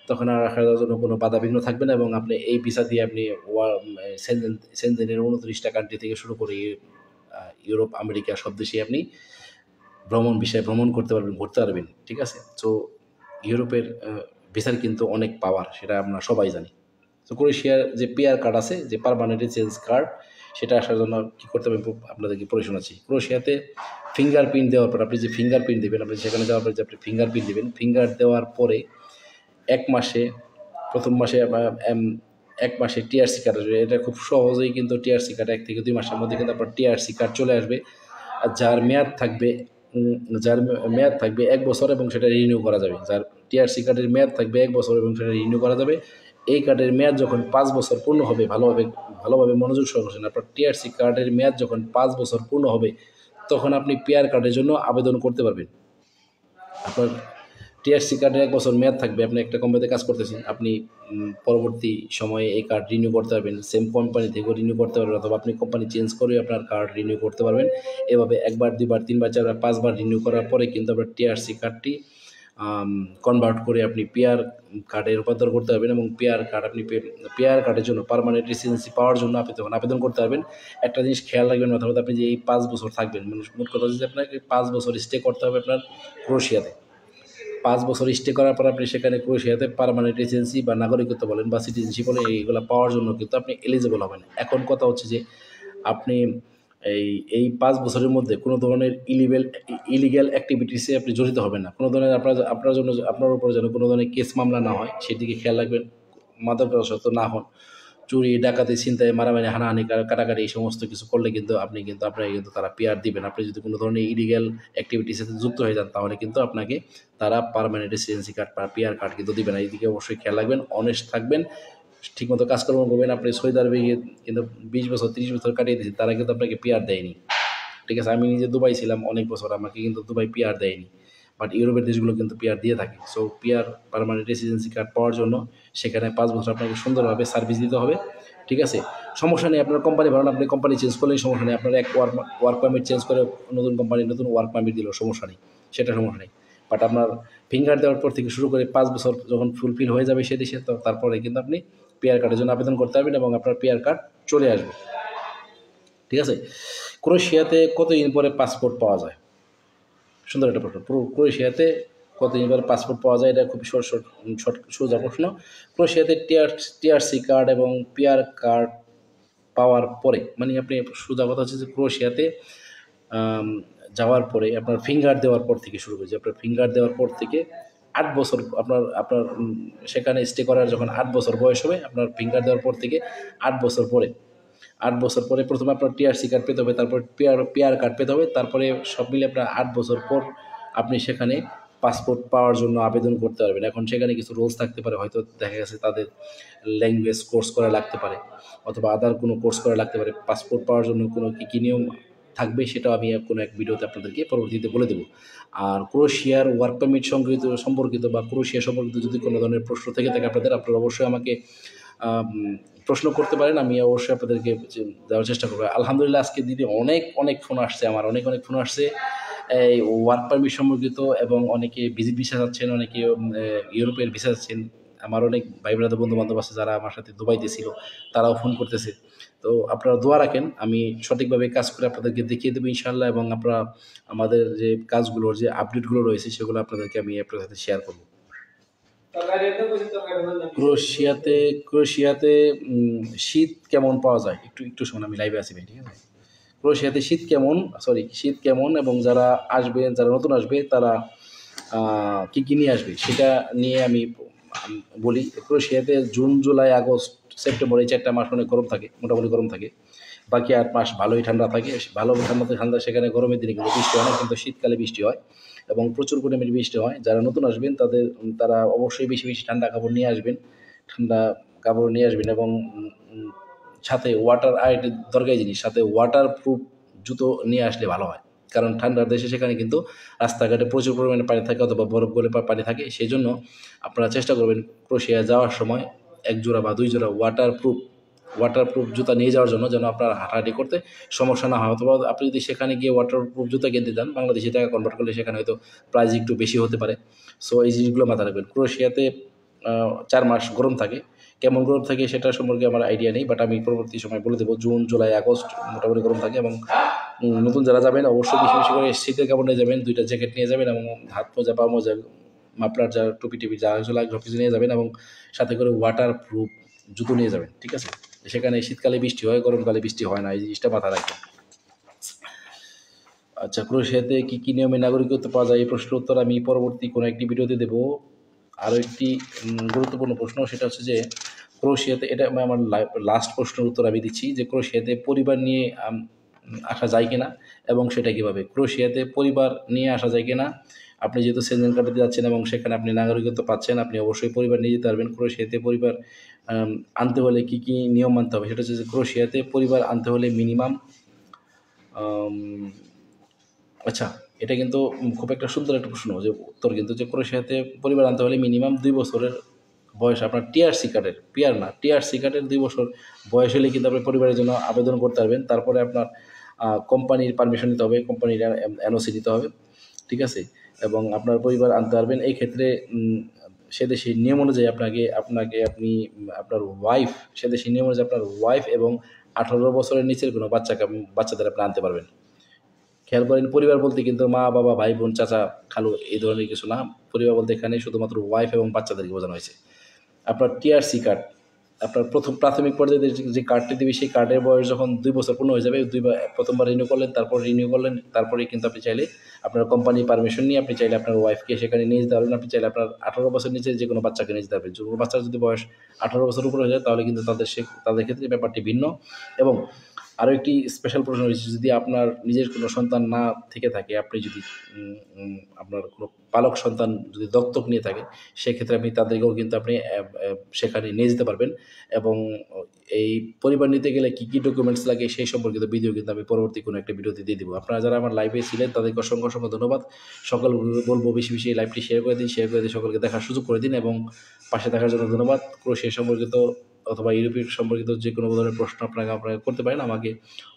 তখন আর আসা যাওয়ার জন্য কোনো বাধাবিঘ্ন থাকবে না এবং আপনি এই ভিসা দিয়ে আপনি সেনজেনের 29টা কান্ট্রি থেকে শুরু করে ইউরোপ, আমেরিকা সব দেশেই আপনি ভ্রমণ করতে পারবেন, ঘুরতে পারবেন। ঠিক আছে? সো ইউরোপের ভিসার কিন্তু অনেক পাওয়ার, সেটা আমরা সবাই জানি। তো ক্রোয়েশিয়ার যে পিআর কার্ড আছে, যে পার্মানেন্ট রেসিডেন্স কার্ড, সেটা আসার জন্য কী করতে হবে আপনাদেরকে পড়ে শোনাচ্ছি। ক্রোয়েশিয়াতে ফিঙ্গারপ্রিন্ট দেওয়ার পর আপনি যে ফিঙ্গারপ্রিন্ট দেবেন, আপনি সেখানে যাওয়ার পরে যে আপনি ফিঙ্গারপ্রিন্ট দেবেন, ফিঙ্গার দেওয়ার পরে 1 মাসে, প্রথম মাসে 1 মাসে টিআরসি কার্ড আসবে। এটা খুব সহজেই কিন্তু টিআরসি কার্ড 1 থেকে 2 মাসের মধ্যে কিন্তু আপনার টিআরসি কার্ড চলে আসবে। আর যার মেয়াদ থাকবে 1 বছর এবং সেটা রিনিউ করা যাবে। যার টিআরসি কার্ডের মেয়াদ থাকবে 1 বছর এবং সেটা রিনিউ করা যাবে। এই কার্ডের মেয়াদ যখন 5 বছর পূর্ণ হবে, ভালোভাবে মনোযোগ সহকারে শুনুন। আপনার টিআরসি কার্ডের মেয়াদ যখন 5 বছর পূর্ণ হবে, তখন আপনি পিআর কার্ডের জন্য আবেদন করতে পারবেন। আপনার টিআরসি কার্ডের 1 বছর মেয়াদ থাকবে। আপনি একটা কোম্পানিতে কাজ করতেছেন, আপনি পরবর্তী সময়ে এই কার্ড রিনিউ করতে পারবেন, সেম কোম্পানি থেকেও রিনিউ করতে পারবেন, অথবা আপনি কোম্পানি চেঞ্জ করে আপনার কার্ড রিনিউ করতে পারবেন। এভাবে 1 বার, 2 বার, 3 বার, 4 বার, 5 বার রিনিউ করার পরে কিন্তু আপনার টিআরসি কার্ডটি কনভার্ট করে আপনি পিআর কার্ডে রূপান্তর করতে পারবেন এবং পিআর কার্ডের জন্য, পার্মানেন্ট রেসিডেন্সি পাওয়ার জন্য আপনি তখন আবেদন করতে পারবেন। একটা জিনিস খেয়াল রাখবেন মাথার মধ্যে, আপনি যে এই 5 বছর থাকবেন, মানে মোট কথা হচ্ছে আপনাকে 5 বছর স্টে করতে হবে আপনার ক্রোয়েশিয়াতে। 5 বছর স্টে করার পর আপনি সেখানে ক্রোয়েশিয়াতে পার্মানেন্ট রেসিডেন্সি বা নাগরিকত্ব বলেন বা সিটিজেনশিপ বলেন এইগুলো পাওয়ার জন্য কিন্তু আপনি এলিজিবল হবেন। এখন কথা হচ্ছে যে আপনি এই 5 বছরের মধ্যে কোনো ধরনের ইলিগ্যাল অ্যাক্টিভিটিসে আপনি জড়িত হবেন না। কোনো ধরনের আপনার উপর যেন কোনো ধরনের কেস মামলা না হয় সেদিকে খেয়াল রাখবেন। মাদকাসক্ত না হন। চুরি, ডাকাতি, ছিনতাই, মারামারি, হানাহানি, কাটাকাটি এই সমস্ত কিছু করলে কিন্তু আপনাকে কিন্তু তারা পিআর দিবেন। আপনি যদি কোনো ধরনের ইলিগ্যাল অ্যাক্টিভিটির সাথে যুক্ত হয়ে যান তাহলে কিন্তু আপনাকে তারা পার্মানেন্ট রেসিডেন্সি কার্ড বা পিআর কার্ড কিন্তু দিবে না। এইদিকে অবশ্যই খেয়াল রাখবেন, অনেস্ট থাকবেন, ঠিকমতো কাজকর্ম করবেন। আপনি সৌদি আরবে গিয়ে কিন্তু 20 বছর 30 বছর কাটিয়ে দিয়েছেন, তারা কিন্তু আপনাকে পিআর দেয়নি। ঠিক আছে, আমি নিজে দুবাই ছিলাম অনেক বছর, আমাকে কিন্তু দুবাই পিআর দেয়নি, বাট ইউরোপের দেশগুলো কিন্তু পিআর দিয়ে থাকে। So PR permanent residency card পাওয়ার জন্য সেখানে 5 বছর আপনাকে সুন্দরভাবে সার্ভিস দিতে হবে। ঠিক আছে, সমস্যা নেই, আপনার কোম্পানি ভালো, আপনি কোম্পানি চেঞ্জ করলেই সমস্যা নেই। আপনার এক ওয়ার্ক পারমিট চেঞ্জ করে নতুন কোম্পানি নতুন ওয়ার্ক পারমিট দিলেও সমস্যা নেই, সেটা সমস্যা নেই। বাট আপনার ফিঙ্গার দেওয়ার পর থেকে শুরু করে 5 বছর যখন ফুলফিল হয়ে যাবে সে দেশে, তো তারপরে কিন্তু আপনি পিআর কার্ডের জন্য আবেদন করতে পারবেন এবং আপনার পিআর কার্ড চলে আসবে। ঠিক আছে, ক্রোয়েশিয়াতে কতদিন পরে পাসপোর্ট পাওয়া যায়? সুন্দর একটা প্রশ্ন। ক্রোয়েশিয়াতে কতদিন পরে পাসপোর্ট পাওয়া যায়, এটা খুব সোজা প্রশ্ন। ক্রোয়েশিয়াতে টিআরসি কার্ড এবং পিআর কার্ড পাওয়ার পরে, মানে আপনি সোজা কথা হচ্ছে যে ক্রোয়েশিয়াতে যাওয়ার পরে আপনার ফিঙ্গার দেওয়ার পর থেকে শুরু করেছে, আপনার ফিঙ্গার দেওয়ার পর থেকে 8 বছর আপনার আপনার সেখানে স্টে করার যখন 8 বছর বয়স হবে, আপনার ফিঙ্গার দেওয়ার পর থেকে 8 বছর পরে 8 বছর পরে প্রথমে আপনার টিআরসি কার্ড পেতে হবে, তারপর পিআর কার্ড পেতে হবে, তারপরে সব মিলে আপনার 8 বছর পর আপনি সেখানে পাসপোর্ট পাওয়ার জন্য আবেদন করতে পারবেন। এখন সেখানে কিছু রুলস থাকতে পারে, হয়তো দেখা গেছে তাদের ল্যাঙ্গুয়েজ কোর্স করা লাগতে পারে অথবা আদার কোনো কোর্স করা লাগতে পারে। পাসপোর্ট পাওয়ার জন্য কোনো কী নিয়ম থাকবে সেটাও আমি কোনো এক ভিডিওতে আপনাদেরকে পরবর্তীতে বলে দেবো। আর ক্রোয়েশিয়ার ওয়ার্ক পারমিট সম্পর্কিত বা ক্রোয়েশিয়া সম্পর্কিত যদি কোনো ধরনের প্রশ্ন থেকে থাকে আপনারা অবশ্যই আমাকে প্রশ্ন করতে পারেন, আমি অবশ্যই আপনাদেরকে দেওয়ার চেষ্টা করবো। আলহামদুলিল্লাহ আজকে দিদি অনেক ফোন আসছে, আমার অনেক ফোন আসছে এই ওয়ার্ক পারমিট সম্পর্কিত, এবং অনেকে ভিজিট ভিসা যাচ্ছেন, অনেকে ইউরোপের ভিসা যাচ্ছেন। আমার অনেক ভাই ব্রাদার বন্ধু বান্ধব আছে যারা আমার সাথে দুবাইতে ছিল, তারাও ফোন করতেছে। তো আপনারা দোয়া রাখেন, আমি সঠিকভাবে কাজ করে আপনাদেরকে দেখিয়ে দেবো ইনশাআল্লাহ, এবং আপনারা আমাদের যে কাজগুলোর যে আপডেটগুলো রয়েছে সেগুলো আপনাদেরকে আমি আপনার সাথে শেয়ার করবো। ক্রোয়েশিয়াতে শীত কেমন পাওয়া যায়? একটু সময়, আমি লাইভে আছি ভাই, ঠিক আছে? ক্রোয়েশিয়াতে শীত কেমন এবং যারা নতুন আসবে তারা কী নিয়ে আসবে সেটা নিয়ে আমি বলি। ক্রোয়েশিয়াতে জুন, জুলাই, আগস্ট, সেপ্টেম্বর এই 4টা মাস অনেক গরম থাকে, মোটামুটি গরম থাকে। বাকি 8 মাস ভালোই ঠান্ডা থাকে। ভালো ঠান্ডা, সেখানে গরমের দিনে কিন্তু বৃষ্টি হয় না, কিন্তু শীতকালে বৃষ্টি হয় এবং প্রচুর পরিমাণে বৃষ্টি হয়। যারা নতুন আসবেন তারা অবশ্যই বেশি ঠান্ডা কাপড় নিয়ে আসবেন, এবং সাথে দরকারি জিনিস, সাথে ওয়াটার প্রুফ জুতো নিয়ে আসলে ভালো হয়। কারণ ঠান্ডার দেশে সেখানে কিন্তু রাস্তাঘাটে প্রচুর পরিমাণে পানি থাকে অথবা বরফ গলে পানি থাকে। সেই জন্য আপনারা চেষ্টা করবেন ক্রোয়েশিয়া যাওয়ার সময় 1 জোড়া বা 2 জোড়া ওয়াটারপ্রুফ জুতা নিয়ে যাওয়ার জন্য, যেন আপনার হাঁটাহাঁটি করতে সমস্যা না হয়। অথবা আপনি যদি সেখানে গিয়ে ওয়াটারপ্রুফ জুতা কিনতে যান, বাংলাদেশি টাকা কনভার্ট করলে সেখানে হয়তো প্রাইস একটু বেশি হতে পারে। সো এই জিনিসগুলো মাথায় রাখবেন। ক্রোয়েশিয়াতে 4 মাস গরম থাকে। কেমন গরম থাকে সেটা সম্পর্কে আমার আইডিয়া নেই, বাট আমি পরবর্তী সময় বলে দেবো। জুন, জুলাই, আগস্ট মোটামুটি গরম থাকে, এবং নতুন যারা যাবেন অবশ্যই বেশি করে শীতের কাপড় নিয়ে যাবেন, 2টা জ্যাকেট নিয়ে যাবেন, এবং হাত মোজা, পা মোজা, মাফলার, যা টুপি যা কিছু লাগে সব কিছু নিয়ে যাবেন, এবং সাথে করে ওয়াটারপ্রুফ জুতো নিয়ে যাবেন। ঠিক আছে, সেখানে শীতকালে বৃষ্টি হয়, গরমকালে বৃষ্টি হয় না, এই জিনিসটা মাথায় রাখবেন। আচ্ছা, ক্রোয়েশিয়াতে কী নিয়মে নাগরিকত্ব পাওয়া যায়, এই প্রশ্নের উত্তর আমি পরবর্তী কোনো একটি ভিডিওতে দেবো। আরও একটি গুরুত্বপূর্ণ প্রশ্ন, সেটা হচ্ছে যে ক্রোয়েশিয়াতে, এটা আমার লাস্ট প্রশ্নের উত্তর আমি দিচ্ছি, যে ক্রোয়েশিয়াতে পরিবার নিয়ে আসা যায় কিনা এবং সেটা কীভাবে। ক্রোয়েশিয়াতে পরিবার নিয়ে আসা যায় কিনা, আপনি যেহেতু সেনজেন কান্ট্রিতে যাচ্ছেন এবং সেখানে আপনি নাগরিকত্ব পাচ্ছেন, আপনি অবশ্যই পরিবার নিয়ে যেতে পারবেন। ক্রোয়েশিয়াতে পরিবার আনতে হলে কী নিয়ম মানতে হবে, সেটা হচ্ছে যে ক্রোয়েশিয়াতে পরিবার আনতে হলে মিনিমাম, আচ্ছা এটা কিন্তু খুব একটা সুন্দর একটা প্রশ্ন, যে উত্তর কিন্তু, যে ক্রোয়েশিয়াতে পরিবার আনতে হলে মিনিমাম 2 বছরের বয়স আপনার টিআরসি কার্ডের, পিআর না, টিআরসি কার্ডের 2 বছর বয়স হলে কিন্তু আপনি পরিবারের জন্য আবেদন করতে পারবেন। তারপরে আপনার কোম্পানির পারমিশন নিতে হবে, কোম্পানির এনওসি নিতে হবে। ঠিক আছে, এবং আপনার পরিবার আনতে পারবেন। এই ক্ষেত্রে সে দেশের নিয়ম অনুযায়ী আপনার ওয়াইফ, সে দেশের নিয়ম অনুযায়ী আপনার ওয়াইফ এবং 18 বছরের নিচের কোনো বাচ্চাদের আপনি আনতে পারবেন। খেয়াল করেন, পরিবার বলতে কিন্তু মা, বাবা, ভাই, বোন, চাচা, খালু এই ধরনের কিছু না। পরিবার বলতে এখানে শুধুমাত্র ওয়াইফ এবং বাচ্চাদেরকে বোঝানো হয়েছে। আপনার টিআরসি কার্ড, আপনার প্রাথমিক পর্যায়ে যে কার্ডটি দিবে, সেই কার্ডের বয়স যখন ২ বছর পূর্ণ হয়ে যাবে, ১ম বার রিনিউ করলেন, তারপর রিনিউ করলেন, তারপরেই কিন্তু আপনি চাইলে আপনার কোম্পানির পারমিশন নিয়ে আপনি চাইলে আপনার ওয়াইফকে সেখানে নিয়ে যেতে পারবেন। আপনি চাইলে আপনার ১৮ বছর নিচে যে কোনো বাচ্চাকে নিয়ে যেতে পারবেন। যে কোনো বাচ্চার যদি বয়স ১৮ বছর উপরে হয়ে যায়, তাহলে কিন্তু তাদের ক্ষেত্রে ব্যাপারটি ভিন্ন। এবং আরও একটি স্পেশাল প্রশ্ন রয়েছে, যদি আপনার নিজের কোনো সন্তান না থেকে থাকে, আপনি যদি আপনার কোনো পালক সন্তান যদি দত্তক নিয়ে থাকেন, সেক্ষেত্রে আপনি তাদেরকেও কিন্তু আপনি সেখানে নিয়ে যেতে পারবেন। এবং এই পরিবার নিতে গেলে কী কী ডকুমেন্টস লাগে সেই সম্পর্কিত ভিডিও কিন্তু আমি পরবর্তী কোনো একটা ভিডিওতে দিয়ে দিব। আপনারা যারা আমার লাইভে ছিলেন তাদেরকে অসংখ্য অসংখ্য ধন্যবাদ। সকল বলবো বেশি বেশি এই লাইভটি শেয়ার করে দিন, সকলকে দেখার সুযোগ করে দিন এবং পাশে থাকার জন্য ধন্যবাদ। ক্রোশিয়া সম্পর্কিত অথবা ইউরোপীয় সম্পর্কিত যে কোনো ধরনের প্রশ্ন আপনারা করতে পারেন, আমাকে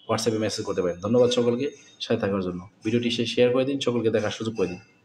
হোয়াটসঅ্যাপে মেসেজ করতে পারেন। ধন্যবাদ সকলকে সাথে থাকার জন্য। ভিডিওটি শেয়ার করে দিন, সকলকে দেখার সুযোগ করে দিন।